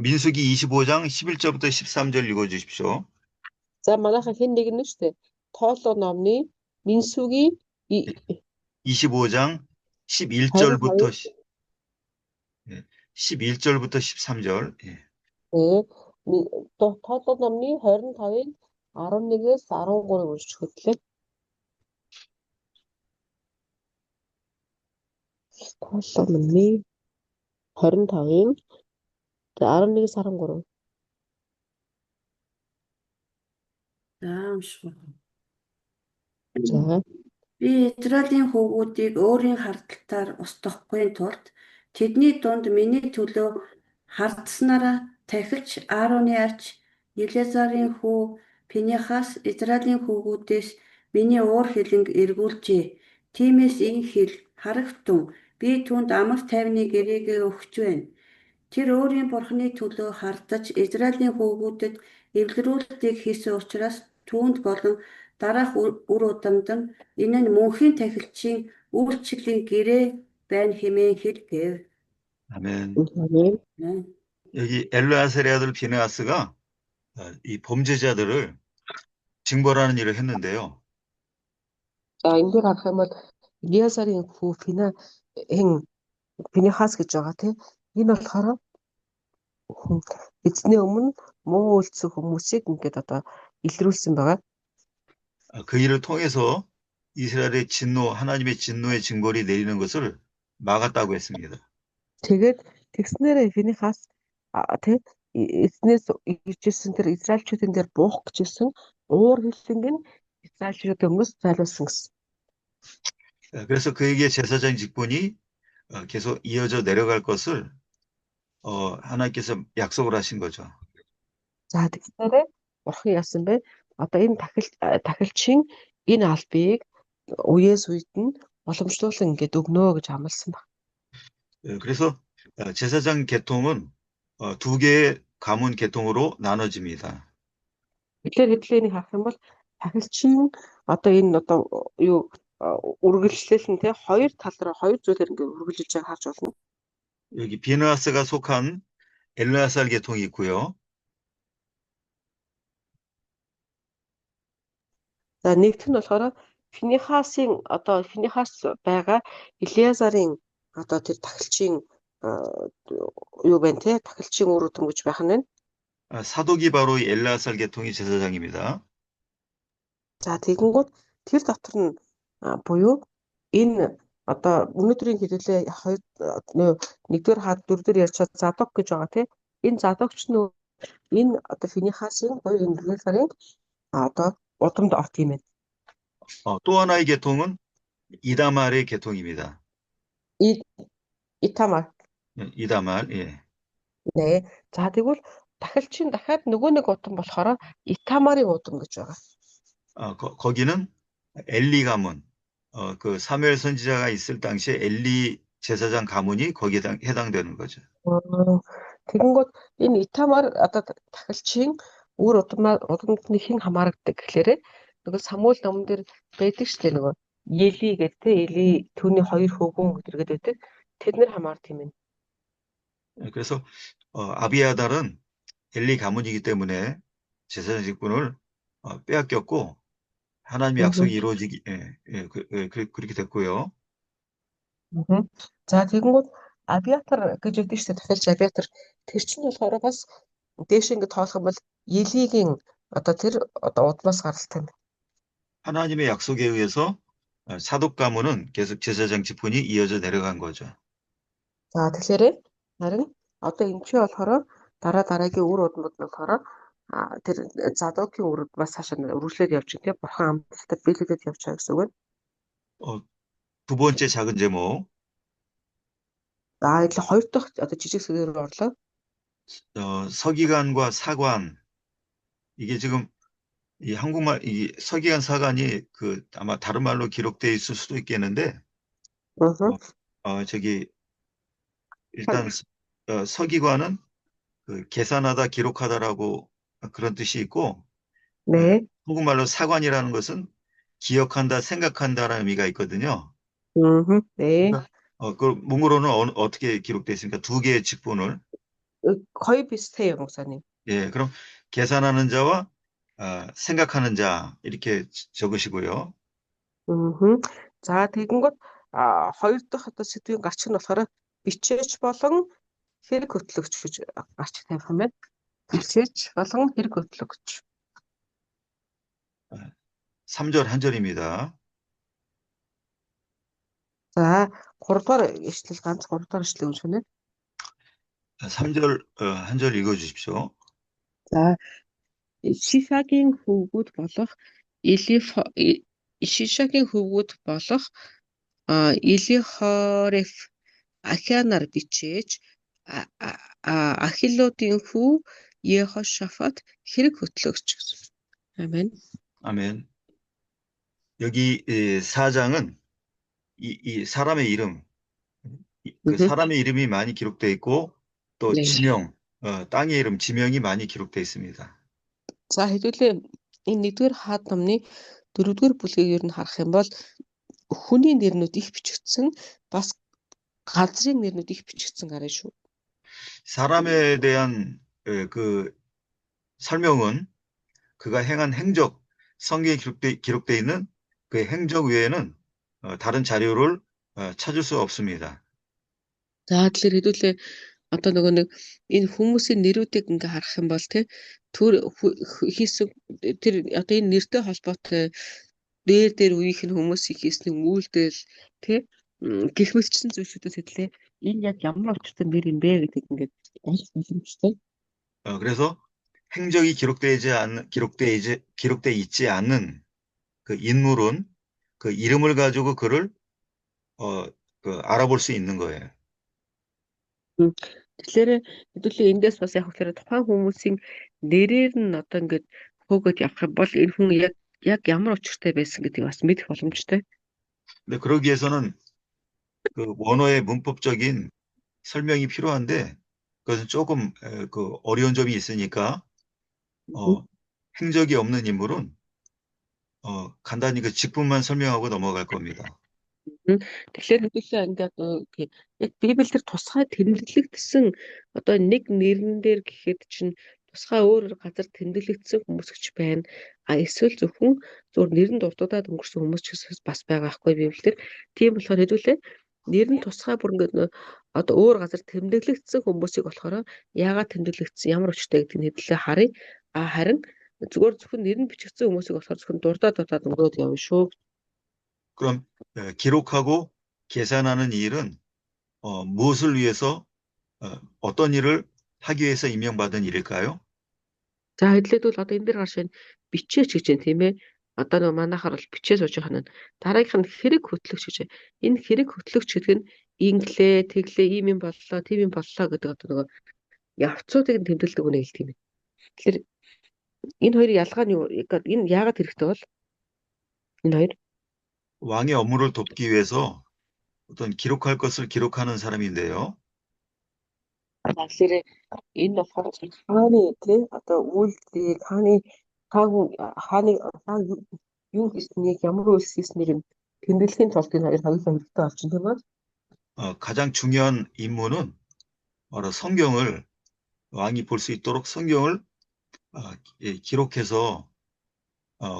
민수기 25장 11절부터 13절 읽어주십시오. За манайха хэн нэг нь шүү дээ. Тооло номны Минсүгийн 25장 11절부터 11절부터 13절. 예. Тооло номны 25-ын 11-ээс 13-ыг уншиж хөтлөө. Тооло номны 25-ын 11-ээс 13. За уншгүй. За. Би Израилийн хүүгүүдийг өөрийн хардталтаар устгахгүй тулд тэдний дунд миний төлөө хардснараа тахилч Аароны арч Елазарын хүү Пинехас Израилийн хүүгүүдээс миний уур хилэнг эргүүлжээ. Тиймээс энэ хил харагтун би түүнд амар тайвны гэрээгээ өгч байна. Тэр өөрийн бурхны төлөө хардаж Израилийн хүүгүүдэд эвлэрүүлэлтийг хийсэн учраас түүнд болон дараах үр удамдан энэ нь мөнхийн тахилчийн үйлчлэлийн гэрээ байна хэмээн хэлгээв. 아멘. 여기 엘르아살의 아들 비느하스가 이 범죄자들을 징벌하는 일을 했는데요. За энэ харах юм бол Илиасарын хүү Пинехас гэж байгаа тийм. Энэ болохоор эзний өмнө муу үйлцэх хүмүүсийг ингээд одоо илрүүлсэн байгаа. 그 일을 통해서 이스라엘의 진노, 하나님의 진노의 징벌이 내리는 것을 막았다고 했습니다. Тэгээд тэгснээрээ Пинехас тийм эзнээс иржсэн тэр Израильчүүдэн дээр буух гэжсэн уур хилэнг нь Израильчүүдийн өмнөөс зайлуулсан гэсэн. 그래서 그에게 제사장 직분이 계속 이어져 내려갈 것을 하나님께서 약속을 하신 거죠. За тэгснээрээ бурхан яасан бэ? Одоо энэ тахилчийн энэ албыг үеэс үед нь боломжлуулан ингээд өгнө гэж амласан баг. 그래서 제사장 계통은 두 개의 가문 계통으로 나눠집니다. Тэгэхээр хэдlээнийг харах юм бол тахилчийн одоо энэ одоо юу үргэлжлэл нь тий хоёр тал руу хоёр зүйлээр ингээд үргэлжилж байгааг харж байна. 여기 비느하스가 속한 엘르아살 계통이 있고요. За нэгт нь болохоор Пинехасын одоо Пинехас байгаа Илиасарын одоо тэр тахилчийн юу байна те тахилчийн үр дүн гэж байх нь байна. 사독이 바로 이 엘르아살 계통의 제사장입니다. За тэгэнгүүт тэр дотор нь буюу энэ одоо өнөөдрийн хэдүүлээ нэгдүгээр хаад дөрөвдөр ярьж чад Задок гэж байгаа те энэ Задокч нь энэ одоо Пинехасын буюу энэ Илиасарын одоо удамд орт юм байна. 또 하나의 계통은 이다말의 계통입니다. Итамар. 이다말, 예. 네. За тэгвэл дахилчин дахиад нөгөө нэг удам болохоор Итамарын удам гэж байгаа. 거기는 엘리 가문, 그 사무엘 선지자가 있을 당시에 엘리 제사장 가문이 거기에 해당되는 거죠. Тэгэнгүүт энэ Итамар одоо дахилчин өөр удамдны хэн хамаардаг гэхээр нөгөө Самуэль номон дээр байдаг шүү дээ нөгөө Ели гэдэг Ели түүний хоёр хөвгүүн гэдэргээд байдаг. Тэд нэр хамаард юм байна. 그래서 아비아달은 엘리 가문이기 때문에 제사장 직분을 빼앗겼고 하나님의 약속이 이루어지기 그렇게 됐고요. За тэгэнгүүт Абиатар гэж өгдөө шүү дээ. Дахиад Абиатар тэр чинь болохоор бас дээш ингэ тоолох юм бол Елигийн одоо удмаас гаралтай юм. 하나님의 약속에 의해서 사독 가문은 계속 제사장 직분이 이어져 내려간 거죠. За тэгэхээр харин одоо энэ чинь болохоор дараагийн үр удмууд нь болохоор тэр Задокийн үр удмаас цаашаа үргэлжлээд явж байгаа тийм бурхан амттай биелэгдээд явж байгаа гэсэн үг байна. 두 번째 작은 제목. За 이제 хоёр дахь одоо жижиг сэдвээр орлоо. 서기관과 사관. 이게 지금 이 한국말 이 서기관 사관이 그 아마 다른 말로 기록되어 있을 수도 있겠는데 저기 일단 서기관은 그 계산하다 기록하다라고 그런 뜻이 있고 네. 한국말로 사관이라는 것은 기억한다 생각한다라는 의미가 있거든요. 네. 그 문구로는 어떻게 기록되어 있습니까? 두 개의 직분을 거의 비슷해요, 목사님. 예, 그럼 계산하는 자와 생각하는 자 이렇게 적으시고요. За тэгэнгүүт хоёр дахь одоо сэдвийн гарч нь болохоор бичээч болон хэрэг хөтлөгч гэж гарч тавих юм байна. Бичээч болон хэрэг хөтлөгч. 3절 한 절입니다. За 3 дугаар ишлэл ганц 3 дугаар ишлэл унших нь. 3절 한 절 읽어 주십시오. За Шишагийн хөвгүүд болох Шишагийн хөвгүүд болох Элихореф Ахианаар бичээж Ахилодын хүү Йехошафат хэрэг хөтлөгч гэсэн. 아멘. 아멘. 여기 4장은 이 사람의 이름, 그 사람의 이름이 많이 기록되어 있고 또 네. 지명, 땅의 이름, 지명이 많이 기록되어 있습니다. За хэдүүлээ энэ нэгдүгээр хаад номны дөрөвдүгээр бүлгийг ер нь харах юм бол хүний нэрнүүд их бичигдсэн бас газрын нэрнүүд их бичигдсэн гараа шүү. 사람에 대한 그 설명은 그가 행한 행적, 성경에 기록되어 있는 그 행적 외에는 다른 자료를 찾을 수 없습니다. За тэгэхээр хэдүүлээ одоо нөгөө нэг энэ хүмүүсийн нэрүүдийг ингээ харах юм бол тэр хийсэн тэр одоо энэ нэртэй холбоотой дээр үеийнх нь хүмүүсийг хийсэн үйлдэл гэх мэтчсэн зүйлсүүдээс хэдлээ энэ яг ямар очтой нэр юм бэ гэдэг ингээд ойлгох боломжтой. 그래서 행적이 기록되어 있지 않는 그 인물은 그 이름을 가지고 그를 알아볼 수 있는 거예요. Тэгэхээр хэдүүлээ эндээс бас яг хэрэг тухайн хүмүүсийн нэрээр нь одоо ингээд хөөгд явах юм бол энэ хүн яг ямар учиртай байсан гэдгийг бас мэдэх боломжтой. 근데 그러기 위해서는 그 원어의 문법적인 설명이 필요한데 그것은 조금 그 어려운 점이 있으니까 행적이 없는 인물은 간단히 그 직분만 설명하고 넘어갈 겁니다. Тэгэхээр хэдүүлээ ингээд яг Библиэр тусгай тэмдэглэгдсэн одоо нэг нэрнэн дээр гэхэд чинь тусгай өөр газар тэмдэглэгдсэн хүмүүс ч байна. Эсвэл зөвхөн зөвхөн нэрэнд дурддаад өнгөрсөн хүмүүс ч бас байгаа байхгүй Библиэр. Тийм болохоор хэдүүлээ нэр нь тусгай бүр ингээд одоо өөр газар тэмдэглэгдсэн хүмүүсийг болохоор яагаад тэмдэглэгдсэн ямар учиртай гэдгийг хэдүүлээ харъя. Харин зөвхөн нэр нь бичигдсэн хүмүүсийг болохоор зөвхөн дурдаад өнгөрөөд явна шүү. 그럼 기록하고 계산하는 이 일은 무엇을 위해서 어떤 일을 하기 위해서 임명받은 일일까요? За хэдлээд бол одоо энэ дээр гарч байна бичээч гэж байна тийм ээ. Одоо нөгөө манайхаар бол бичээ сууж байгаа нь дараагийнх нь хэрэг хөтлөгч гэж байна. Энэ хэрэг хөтлөгч гэдэг нь инглээ, тэглээ, ийм юм боллоо, тийм юм боллоо гэдэг одоо нөгөө явцуудыг нь тэмдэглэдэг үнэ хэлт юм. Тэгэхээр энэ хоёрын ялгаа нь юу? Энэ яагаад хэрэгтэй бол энэ хоёр? 왕의 업무를 돕기 위해서 어떤 기록할 것을 기록하는 사람인데요. Тэгэхээр энэ болохоор хааны тий одоо үйлдэлийг хааны юу хийснийг ямар үйлс хийснийг нь тэмдэглэхийн тулд энэ хоёр хоёулаа хэрэгтэй болчихно тийм үү? 가장 중요한 임무는 바로 성경을 왕이 볼 수 있도록 성경을 기록해서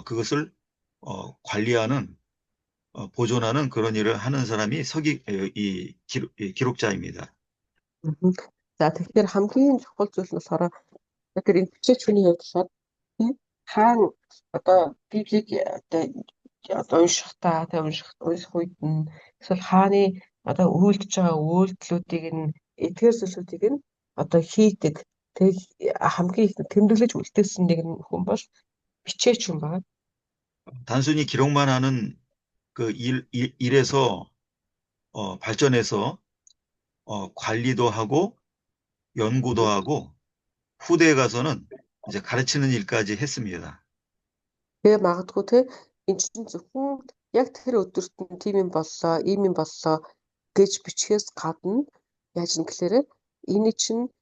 그것을 관리하는 보존하는 그런 일을 하는 사람이 이 기록자입니다. За тэгэхээр хамгийн чухал зүйл нь болохоор тэр энэ бичээч хүний хувьд болохоор тий хаана одоо библийг одоо унших үед нь эсвэл хааны одоо үйлдэж байгаа үйлдэлүүдийг нь эдгээр зүйлсүүдийг нь одоо хийдэг тэг хамгийн их тэмдэглэж үлдээсэн нэг хүн бол бичээч хүн байна. 단순히 기록만 하는 그 일에서 발전해서 관리도 하고 연구도 하고 후대에 가서는 이제 가르치는 일까지 했습니다. Тэгээ магадгүй те эн чинь зөвхөн яг тэр өдөрт нь тийм юм боллоо, ийм юм боллоо гэж бичгээс гадна яаж юм гэхээр энэ чинь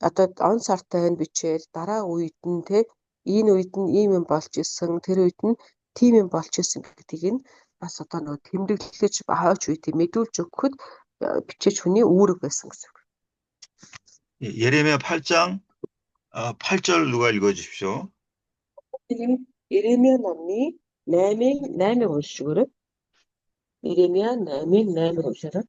одоо он сартай энэ бичээд дараа үед нь те энэ үед нь ийм юм болж исэн, тэр үед нь тийм юм болж исэн гэдгийг нь бас одоо нөгөө тэмдэглэж хойч үед мэдүүлж өгөхөд бичээч хүний үүрэг байсан гэсэн үг. 예레미야 8장 8절 누가 읽어주십시오. Иремья номны 8-8 уншиж өгөөрэй. Иремья 8-8 уншаарай.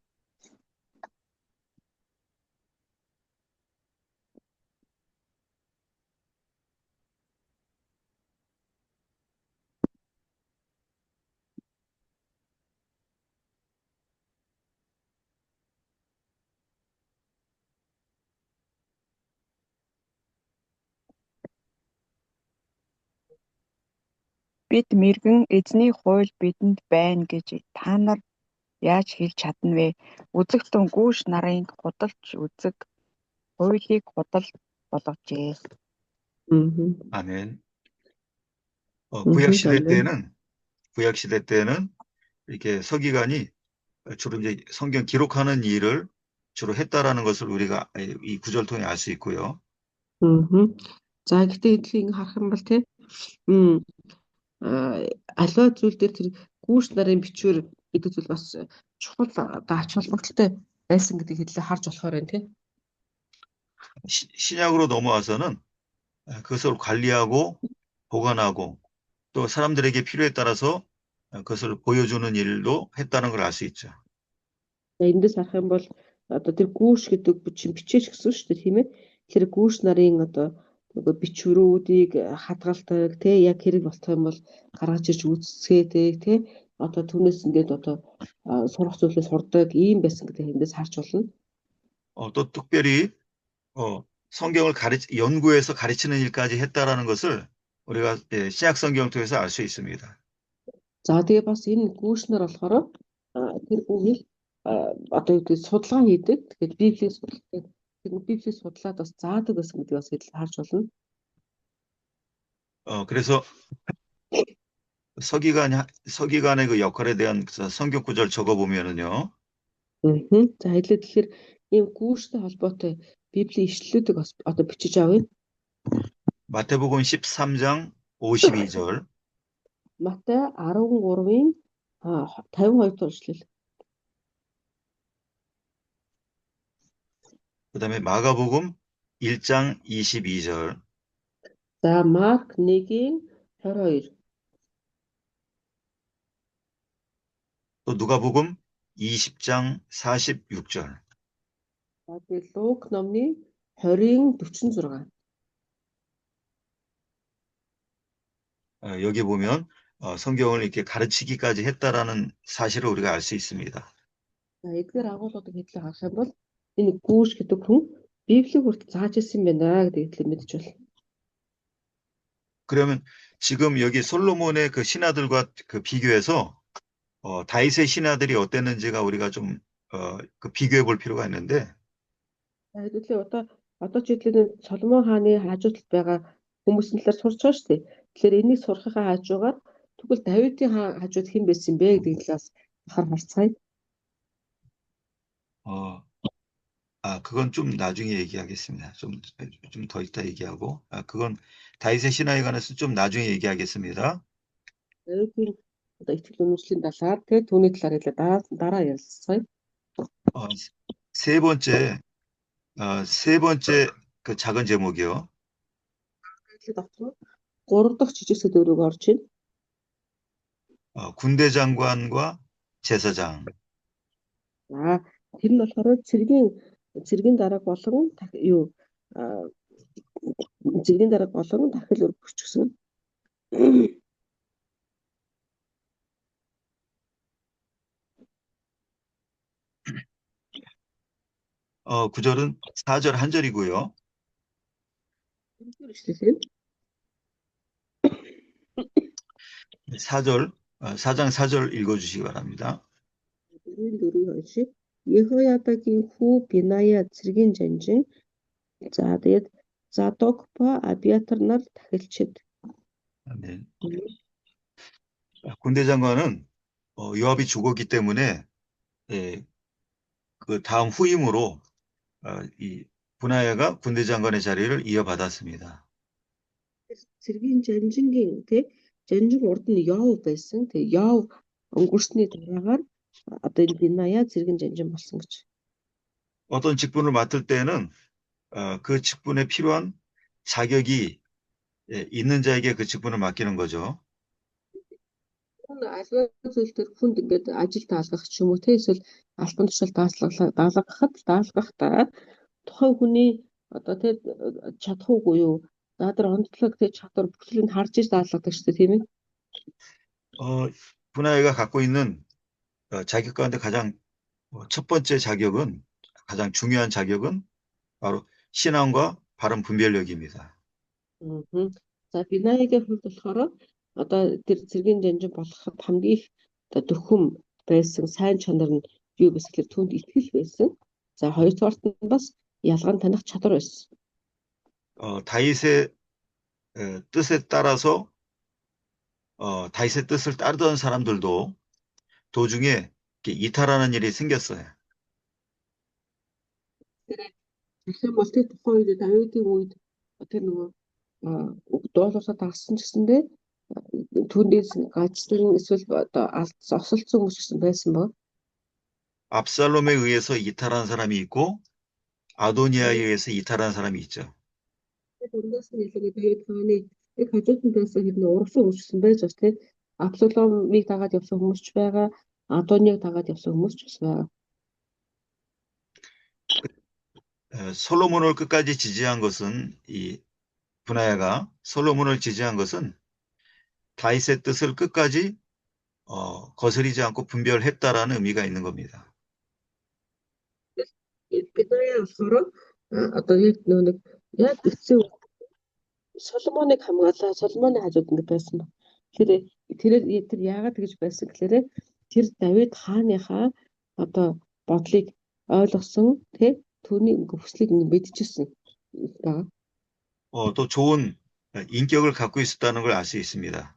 Бид мэргэн эзний хууль бидэнд байна гэж та нар яаж хэлж чадна вэ? Үзэгтэн гүүш нарын худалч үзэг хуулийг худал болгожээ. 아멘. 아멘. 구약 시대 때는 이렇게 서기관이 주로 이제 성경 기록하는 일을 주로 했다라는 것을 우리가 이 구절 통해 알 수 있고요. За гэхдээ эдгээр харах юм бол те аливаа зүйл дээр тэр гүүш нарын бичвэр гэдэг зүйл бас чухал ач холбогдолтой байсан гэдгийг хэлээ харж болохоор байна те. 신약으로 넘어와서는 그것을 관리하고 보관하고 또 사람들에게 필요에 따라서 그것을 보여주는 일도 했다는 걸 알 수 있죠. Эндээс харах юм бол одоо тэр гүүш гэдэг бичээч гэсэн шүү дээ тийм ээ. Тэр гүүш нарын одоо нөгөө бичвэрүүдийг хадгалдаг тий яг хэрэг болох юм бол гаргаж ирж үзсгээдэг тий одоо түүнээс ингээд одоо сурах зүйлээ сурдаг ийм байсан гэдэг эндээс харж болно. 또 특별히 성경을 연구해서 가르치는 일까지 했다라는 것을 우리가 신약 성경을 통해서 알 수 있습니다. За тэгээ бас энэ гүүш нар болохоор тэр үгийг одоо юу гэдэг судалгаа хийдэг. Тэгэхээр Библийг судлаад бас заадаг гэсэн гэдгийг бас харж болно. 그래서 서기관의 그 역할에 대한 성경 구절 적어 보면은요. За хэлээд тэгэхээр ийм гүүштэй холбоотой Библийн ишлэлүүдийг бас одоо бичиж авъя. 마태복음 13장 52절. Матай 13-ийн 52 дахь ишлэл. 그다음에 마가복음 1장 22절. За Марк 1-ийн 22. 또 누가복음 20장 46절. За тэгээ Лук номны 20-ийн 46. 여기 보면 성경을 이렇게 가르치기까지 했다라는 사실을 우리가 알 수 있습니다. За эдгээр агуулгуудыг хэдлээ харах юм бол энэ гүүш гэдэг хүн Библийг хүртэл зааж ирсэн байна гэдгийг мэдж байна. 그러면 지금 여기 솔로몬의 그 신하들과 그 비교해서 다윗의 신하들이 어땠는지가 우리가 좀 그 비교해 볼 필요가 있는데. Тэгэхээр одоо Одоо жишээлбэл Соломон хааны хажуу талд байгаа хүмүүсийн талаар сурч байгаа шүү дээ. Тэгэхээр энийг сурахаа хажуугаар тэгвэл Давидын хажууд хэн байсан бэ гэдэг талаас харцгаая. 어, 그건 좀 나중에 얘기하겠습니다. 좀 더 이따 얘기하고, 그건 다윗의 신화에 관해서 좀 나중에 얘기하겠습니다. Давидын одоо итгэл үнэмшлийн талаар тэгээ түүний талаар хэлээ дараа ярилцгаая. 어, 세 번째, 세 번째 그 작은 제목이요. Хэлээд авсан. 3 дахь жижиг сэдвүүрийг орж ийн. 군대 장관과 제사장. За тэр нь болохоор цэргийн дарга болон цэргийн дарга болон дахил өргөгч гэсэн. 구절은 4절 한 절이고요. 이шлэлээ. 4장 4절 읽어주시기 바랍니다. дөрвийн уншиг. Йехоядагийн хүү Беная цэргийн жанжин. За тэгээд Задокpa Абиатар нар тахилчид. 네. 군대 장관은 요압이 죽었기 때문에 그 다음 후임으로 이 분하야가 군대 장관의 자리를 이어받았습니다. Цэргийн жанжингийн жанжин урд нь Йов байсан. Тэгээ Йов өнгөрсний дараагаар одоо энэ Беная цэргийн жанжин болсон гэж. 어떤 직분을 맡을 때는 그 직분에 필요한 자격이 있는 자에게 그 직분을 맡기는 거죠. Аливаа зүйл төр хүнд ингээд ажил даалгах ч юм уу те эсвэл албан тушаал даалгахдаа тухайн хүний одоо те чадахгүй юу наадар онцлог те чадвар бүхлийг нь харж иж даалгадаг шүү дээ тийм ээ. 분하야가 갖고 있는 자격 가운데 가장 첫 번째 자격은 가장 중요한 자격은 바로 신앙과 바른 분별력입니다. За Бинаягийн хувьд болохоор одоо тэр цэргийн жанжин болоход хамгийн их одоо дөхөм байсан сайн чанар нь юу вэ гэхээр түнд итгэл байсан. За хоёрдугаарт нь бас ялгаан таних чадвар байсан. 다윗의 뜻에 따라서 다윗의 뜻을 따르던 사람들도 도중에 이렇게 이탈하는 일이 생겼어요. Тэгэхээр бол тэр тухайн үед Давидын үед тэр нөгөө дуулуусаа дагсан ч гэсэндээ түүнээс гажлан эсвэл одоо осолцсон хүмүүс гэсэн байсан ба. 압살롬에 의해서 이탈한 사람이 있고 아도니아에 의해서 이탈한 사람이 있죠. Дундаас нь хэлээд Давид хааны яг хажуутандаас хэрнээ урагшаа үүссэн байж бас тийм Абсаломыг дагаад явсан хүмүүс ч байгаа, Адониг дагаад явсан хүмүүс ч бас байгаа. 솔로몬을 끝까지 지지한 것은 이 분하야가 솔로몬을 지지한 것은 다윗의 뜻을 끝까지 거스리지 않고 분별했다라는 의미가 있는 겁니다. Бинаяа болохоор одоо яг эцсийн Соломоныг хамгаалаа. Соломоны хажууд ингэ байсан ба. Тэгэхээр тэр яагаад тэгж байсан гэхээр тэр Давид хааныхаа одоо бодлыг ойлгосон тий түүний хүслийг мэдчихсэн байгаа. 또 좋은 인격을 갖고 있었다는 걸 알 수 있습니다.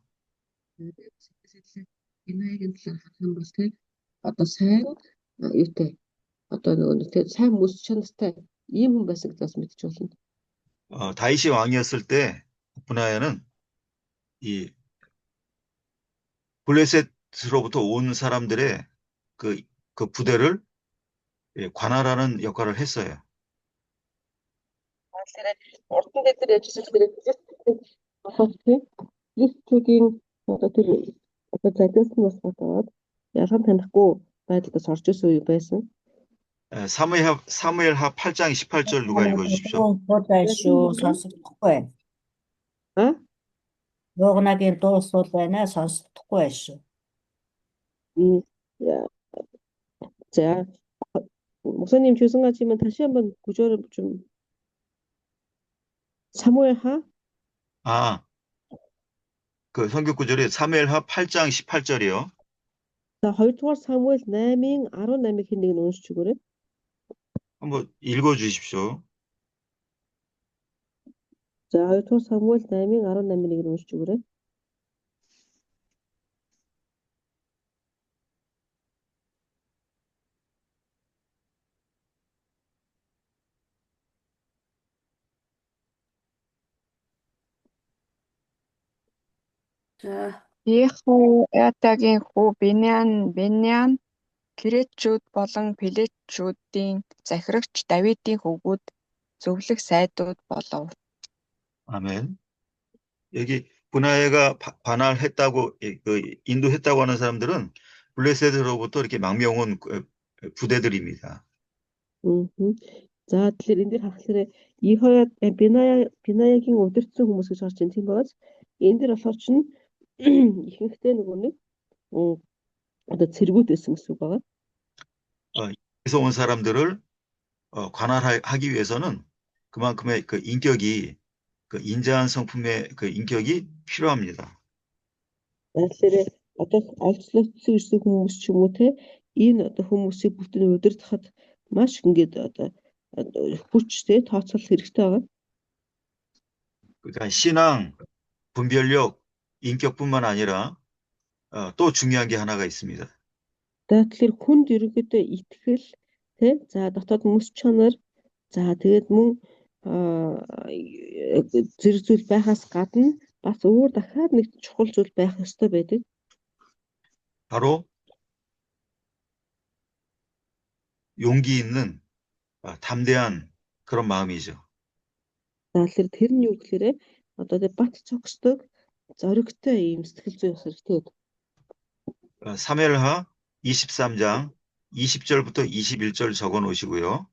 Бинаягийн талаар харах юм бол тий одоо сайн юутай одоо нөгөө тий сайн мөс чанартай ийм хүн байсан гэдгээс мэдчих болно. 다윗이 왕이었을 때 분하야는 이 블레셋으로부터 온 사람들의 그 부대를 관할하는 역할을 했어요. Урд нь дээр ажилласан Христийн одоо тэр одоо загнаас нь бас бодоод ялган танихгүй байдлаас орж исэн үе байсан. 사무엘하 8장 18절 누가 읽어주십시오. шүү сонсогдохгүй. Лугнагийн дуу сул байна сонсогдохгүй шүү. За 목사님 죄송하지만 다시 한번 구절을 좀 사무엘하 그 성경 구절이 사무엘하 8장 18절이요. 자, хоёрдугаар Самуэль 8-ийн 18-ыг хэн нэг нь уншиж өгөөрэй. 한번 읽어주십시오. За 2 дугаар Самуэль 8:18-ыг нь уншиж өгөөрэй. За Ехоятагийн хүү Беньян Кирэтчүүд болон Пелетчүүдийн захирагч Давидын хөвгүүд зөвлөх сайдууд болов. 아멘. 여기 분하야가 반할했다고 인도했다고 하는 사람들은 블레셋으로부터 이렇게 망명 온 부대들입니다. За тэгэхээр энэ дэр харахаар Бинаягийн удирдсан хүмүүс гэж харж байна тийм байгаас энэ дэр болохоор чинь ихэнхдээ нөгөө нэг одоо цэргүүд байсан гэсэн үг байгаа. 그래서 온 사람들을 관할하기 위해서는 그만큼의 그 인격이 그 인자한 성품의 그 인격이 필요합니다. Тэгэхээр одоо олзлогдсон ирсэн хүмүүс ч юм уу те энэ одоо хүмүүсийг бүгдийг удирдахад маш ингээд одоо хүчтэй тооцоол хэрэгтэй байгаа. 그러니까 신앙, 분별력, 인격뿐만 아니라 또 중요한 게 하나가 있습니다. За тэгэхээр хүнд ерөнхийдөө итгэл те за дотоод мэс чанар за тэгээд мөн зэрэг зүйл байхаас гадна бас өөр дахиад нэг чухал зүйл байх ёстой байдаг. 바로 용기 있는 담대한 그런 마음이죠. За тэгэхээр тэр нь юу гэхээр одоо тэг бат цогсдог зоригтой ийм сэтгэл зүй бас хэрэгтэй байдаг. 사무엘하 23장 20절부터 21절 적어 놓으시고요.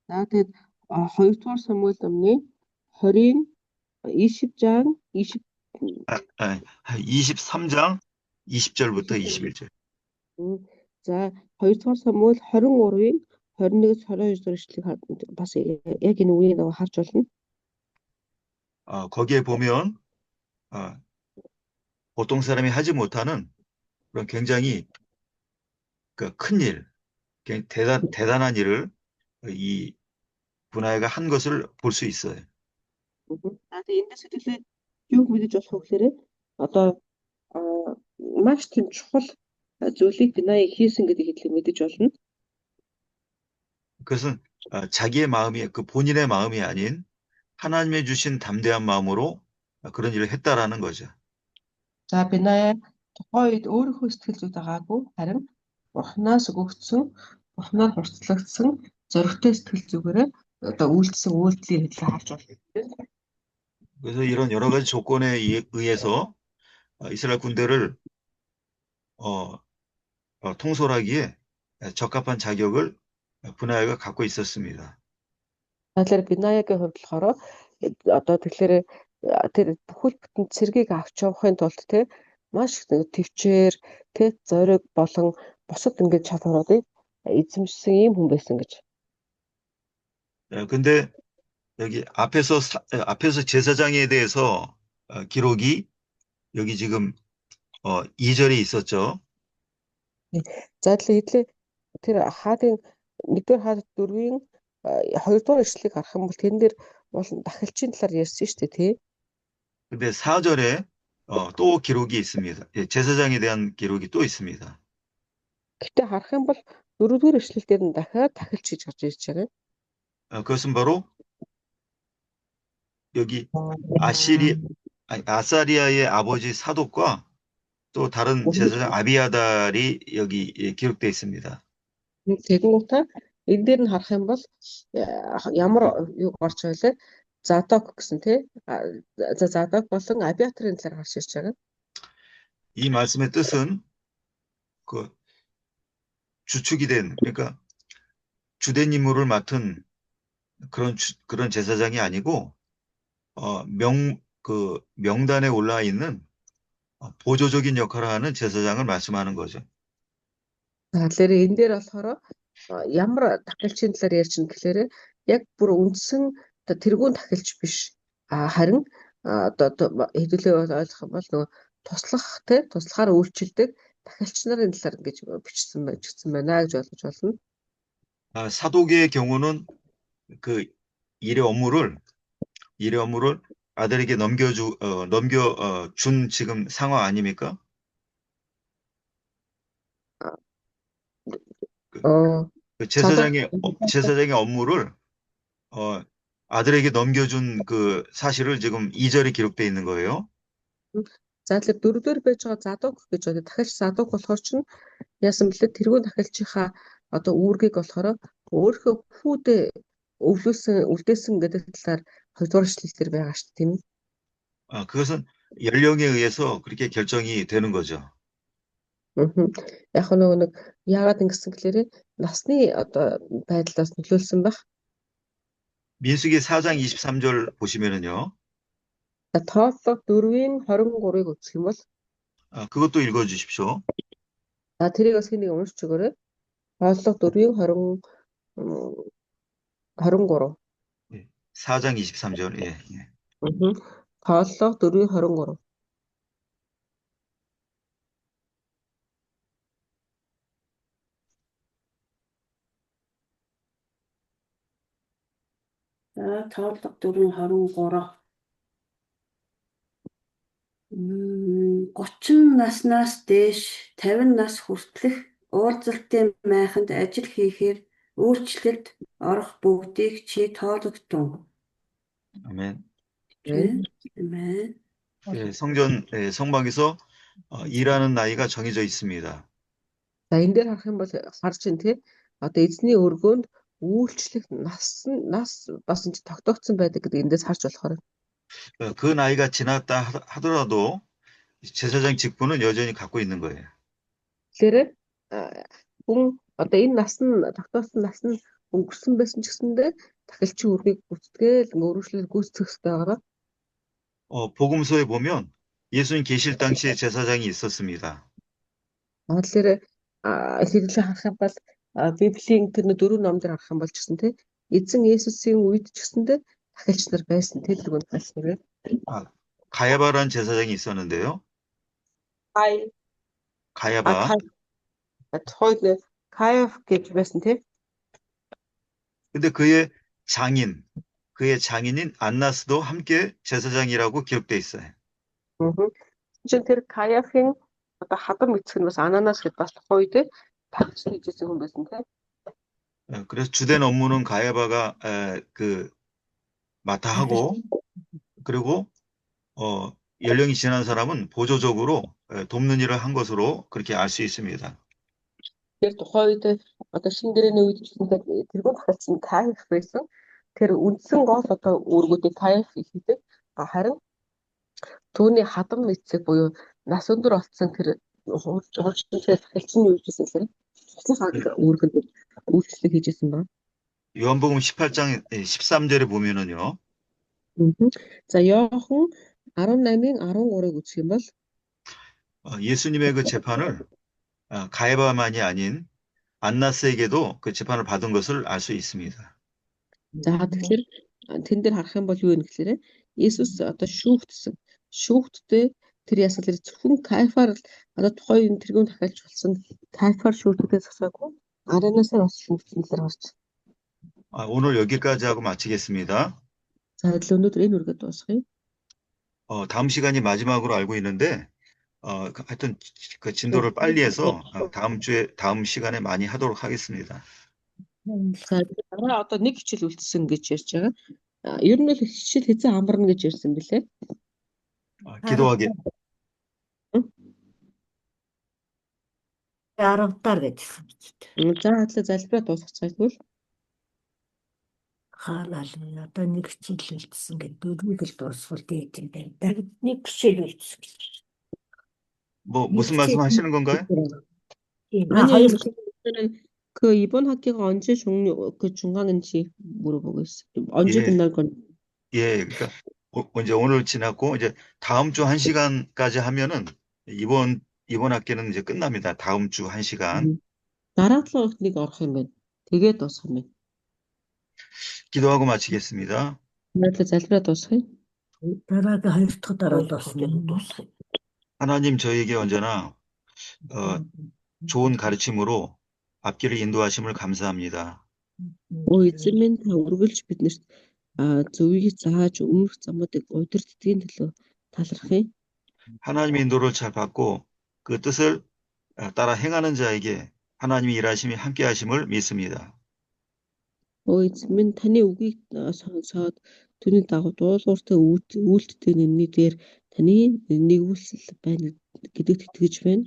За тэгээд 2 дугаар Самуэль номны 20장 23장 20절부터 21절. За 2 дугаар Самуэль 23-ийн 21-с 22 дугаар ишлэгийг бас яг энэ үеийг нэг харж болно. 거기에 보면 보통 사람이 하지 못하는 그런 굉장히 큰 일, 대단한 일을 이 분하야가 한 것을 볼 수 있어요. За тэгээд эндээс хэлээ юу мэдэж болох вэ гэхээр одоо маш тийм чухал зүйлийг Бинаяг хийсэн гэдгийг мэдэж болно. 그것은 자기의 마음이 본인의 마음이 아닌 하나님의 주신 담대한 마음으로 그런 일을 했다라는 거죠. За Бинаяг тухайн үед өөрийнхөө сэтгэл зүйд байгаагүй харин Бурханаас өгөгдсөн, Бурханаар хурцлагдсан зоригтой сэтгэл зүгээрээ одоо үйлдэлсэн үйлдэлийг харж байна. 그래서 이런 여러 가지 조건에 의해서 이스라엘 군대를 통솔하기에 적합한 자격을 분하야가 갖고 있었습니다. Тэгэхээр Бинаягийн хувьд болохоор одоо тэгэхээр тэр бүхэл бүтэн цэргийг авч явахын тулд те маш төвчээр те зориг болон бусад ингээд чадваруудыг эзэмшсэн ийм хүн байсан гэж. 근데 여기 앞에서 제사장에 대해서 기록이 여기 지금 2절에 있었죠. За тэгэхээр тэр хаадын 1-р хаад 4-ийн 2-р ишлэгийг харах юм бол тэрэн дээр бол дахилчийн талаар ярьсан шүү дээ тий. 근데 4절에 또 기록이 있습니다. 제사장에 대한 기록이 또 있습니다. Гэтэ харах юм бол 4-р ишлэл дээр нь дахиад дахилч гэж гарч ирж байгаа. 그것은 바로 여기 아사리아의 아버지 사독과 또 다른 제사장 아비아달이 여기 기록되어 있습니다. Тэгэнгүүтээ энэ дээр нь харах юм бол ямар юу гарч байлаа? Задок гэсэн тий. За Задок болон Абиатарын талаар гарч ирж байгаа. 이 말씀의 뜻은 그 주축이 된 그러니까 주된 임무를 맡은 그런 제사장이 아니고 명단에 올라 있는 보조적인 역할을 하는 제사장을 말씀하는 거죠. Тэгэхээр энэ дээр болохоор ямар дахилчийн талаар ярьж байна гэхээр яг бүр үндсэн тэргүүн дахилч биш. Харин одоо хэдүүлээ ойлгох юм бол нөгөө туслахаар үйлчилдэг дахилч нарын талаар ингэж бичсэн байна гэж ойлгож байна. 사독의 경우는 그 일의 업무를 일의 업무를 아들에게 준 지금 상황 아닙니까? 그, 어, 그 자동, 제사장의 업무를 어, 아들에게 넘겨준 그 사실을 지금 2절에 기록되어 있는 거예요. за тэгэхээр дөрөвдөр байж байгаа задок гэж байна. Дахиад задок болохоор чинь яасан бэлээ тэрүүн дахиалчийнхаа одоо үүргийг болохоор өөрийнхөө хүүдээ өвдөөсөн гэдэг талаар 2 дугаар эшлэлээр байгаа шүү дээ, тийм үү? 그것은 연령에 의해서 그렇게 결정이 되는 거죠. Мгм. Яг нөгөө нэг яагаад ингэсэн гэхээр насны одоо байдлаас нөлөөлсөн байх. 민수기 4장 23절 보시면은요. За тооллого 4-ийн 23-ыг үзэх юм бол 그것도 읽어주십시오. за тэрийг бас хэнийг уншиж өгөөрэй. Тооллого 4-ийн 23. 4장 23절. 예, 예. Мгм. Тооллого 4-ийн 23. За тооллого 4:23. 30 наснаас дээш 50 нас хүртэлх уулзалтын майханд ажил хийхээр өөрчлөлт орох бүгдийг чи тоологдсон. 아멘. Мгм. Амен. 예, 성막에서 일하는 나이가 정해져 있습니다. За энэ дээр харах юм бол харж байна тий. Одоо эзний өргөөнд үйлчлэх нас бас энэ тогтоогдсон байдаг гэдэг эндээс харж болохоор. 그 나이가 지났다 하더라도 제사장 직분은 여전히 갖고 있는 거예요. Тэгэхээр хүн одоо энэ нас нь тогтоосон нас нь өнгөрсөн байсан ч гэсэндээ тахилчин үргийг гүйцэтгээл өөрчлөлт гүйцэтгэх хэрэгтэй байгаа. 복음서에 보면 예수님 계실 당시에 제사장이 있었습니다. Тэгэхээр хэдүүлээ харах юм бол Библийн тэр 4 номдэр харах юм бол ч гэсэн тий эзэн Есүсийн үед ч гэсэндээ тахилч нар байсан тий тэргүүнд байсан. 가야바라는 제사장이 있었는데요. 가야바. тухайд Каиаф гэж байсан тий. 근데 그의 장인인 안나스도 함께 제사장이라고 기록돼 있어요. Чин тэр Каиафын одоо хадам эцэг нь бас Ананас гэж бас тухайд тагч хийжсэн хүн байсан тий. 그래서 주된 업무는 가야바가 맡아 하고 그리고 연령이 지난 사람은 보조적으로 돕는 일을 한 것으로 그렇게 알 수 있습니다. Тэр тухайд одоо шин гэрээний үед ч гэсэн тэргүүн тахилчин Каиаф байсан. Тэр үндсэн гол одоо үүргүүдийг Каиаф хийдэг. Харин түүний хадам эцэг буюу нас өндөр болсон тэр хуульчин тахилчин юу хийжсэн гэхээр туслах үүргэнд үйлчлэг хийжсэн байна. 요한복음 18장 13절에 보면은요. За Иохан 18-ийн 13-ыг үзэх юм бол 예수님의 그 재판을 가야바만이 아닌 안나스에게도 그 재판을 받은 것을 알 수 있습니다. За тэгэхээр тэн дээр харах юм бол юу вэ гэхээр Иесус одоо шүүхтдээ тэр ясалэр зөвхөн Каифар одоо тухайн тэргүүн дахиалж болсон Каифар шүүхтдээ засаагүй Аранасаар бас шүүхтсэн дээр гарч. 오늘 여기까지 하고 마치겠습니다. За өнөөдөр энэ үргээд дуусгая. 다음 시간이 마지막으로 알고 있는데 하여튼 그 진도를 빨리 해서 다음 시간에 많이 하도록 하겠습니다. За дараа одоо нэг хичээл үлдсэн гэж ярьж байгаа. Ер нь л хичээл хэзээ амарна гэж ярьсан бэлээ. 기도하게. 10 даар гэсэн юм. За хадлаа залбираа дуусгацгаая тэгвэл. Хаалал одоо нэг хичээл үлдсэн гэдэг дөрвийг л дуусгал дээд юм байна. Дахид нэг хичээл үлдсэн. 무슨 말씀 하시는 건가요? 아니요, 그 이번 학기가 언제 그 중간인지 물어보고 있어요. 언제 끝날 건지. 예, 그러니까 이제 오늘 지났고 이제 다음 주 1시간까지 하면은 이번 학기는 이제 끝납니다. 다음 주 1시간. 나라서 네가 орох юм байна. Тэгээд дуусах юм байна. 기도하고 마치겠습니다. залбираа дуусгая. дараагийн 2 дахь дараа дуусгая. 하나님 저에게 언제나 좋은 가르침으로 앞길을 인도하심을 감사합니다. Эзэн минь та үргэлж биднэрт зөвийг зааж өмнөх замуудыг удирддгийн төлөө талархъя. 하나님의 인도를 잘 받고 그 뜻을 따라 행하는 자에게 하나님의 일하심이 함께 하심을 믿습니다. Эзэн минь таны үгийг сонсоод түүний дагуу дуулууртай үйлдэлтэй нэмнийгээр таны нэгүүлсэл байна гэдэгт итгэж байна.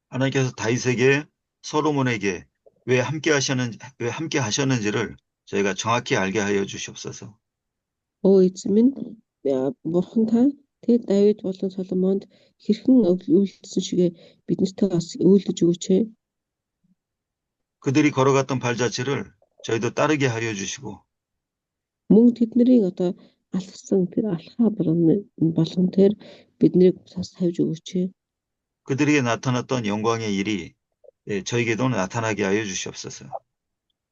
하나님께서 다윗에게 솔로몬에게 왜 함께 하셨는지를 저희가 정확히 알게 하여 주시옵소서. Эзэн минь бурхан та тэр Давид болон Соломонд хэрхэн үйлдэлсэн шигээ биднэртэй бас үйлдэж өгөөч. 그들이 걸어갔던 발자취를 저희도 따르게 하여 주시고 Мөн тэдний одоо алхсан тэр алхаа болгон тэр биднийг бас тавьж өгөөч. 그들에게 나타났던 영광의 일이 저에게도 나타나게 하여 주시옵소서.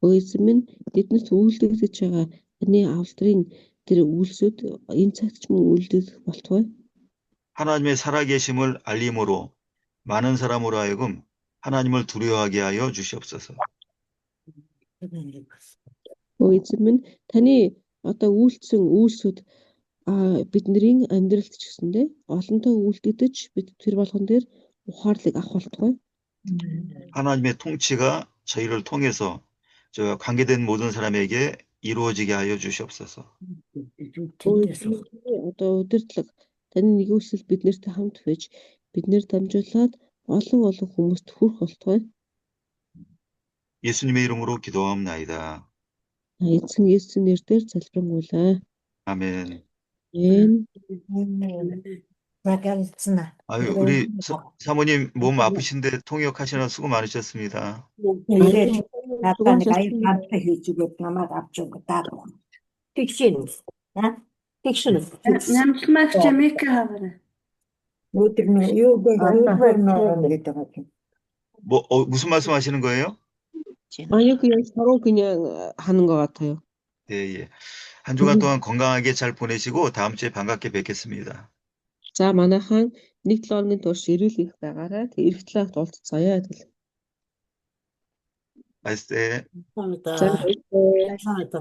Эзэн минь биднэрт үйлдэгдэж байгаа таны авалтрын тэр үйлсүүд энэ цагт ч мөн үйлдэх болтугай. 하나님의 살아계심을 알림으로 많은 사람으로 하여금 하나님을 두려워하게 하여 주시옵소서. Эзэн минь таны одоо үйлцсэн үйлсүүд бидний амьдралд ч гэсэндээ олонтоо үйлдэгдэж бид тэр болгон дээр ухаарлыг авах болтугай. 하나님의 통치가 저희를 통해서 저희와 관계된 모든 사람에게 이루어지게 하여 주시옵소서. Одоо удирдлага таны нэгүсэл биднэртэй хамт байж биднэр дамжуулаад олон хүмүүст хүрэх болтугай. 예수님의 이름으로 기도하옵나이다. Эзэн Есүсийн нэрээр залбирanгуйлаа. 아멘. 나갈츠나. 아유, 우리 사모님 몸 아프신데 통역하시느라 수고 많으셨습니다. 이래 나타나 가이 반대 해주고 남아 앞쪽 따로. 픽션. 픽션. Намжламагч мик хаагаарай. өдрний юу гэдэг 무슨 말씀하시는 거예요? 아니요, 그냥 서로 그냥 하는 것 같아요. 예, 예. 한 주간 동안 건강하게 잘 보내시고 다음 주에 반갑게 뵙겠습니다. За манайхан 1-7 хоногийн турш эрүүл их байгаарай. Тэг эргэтлээ уулзцаая. 말씀. 감사합니다. За баярлалаа. 감사합니다.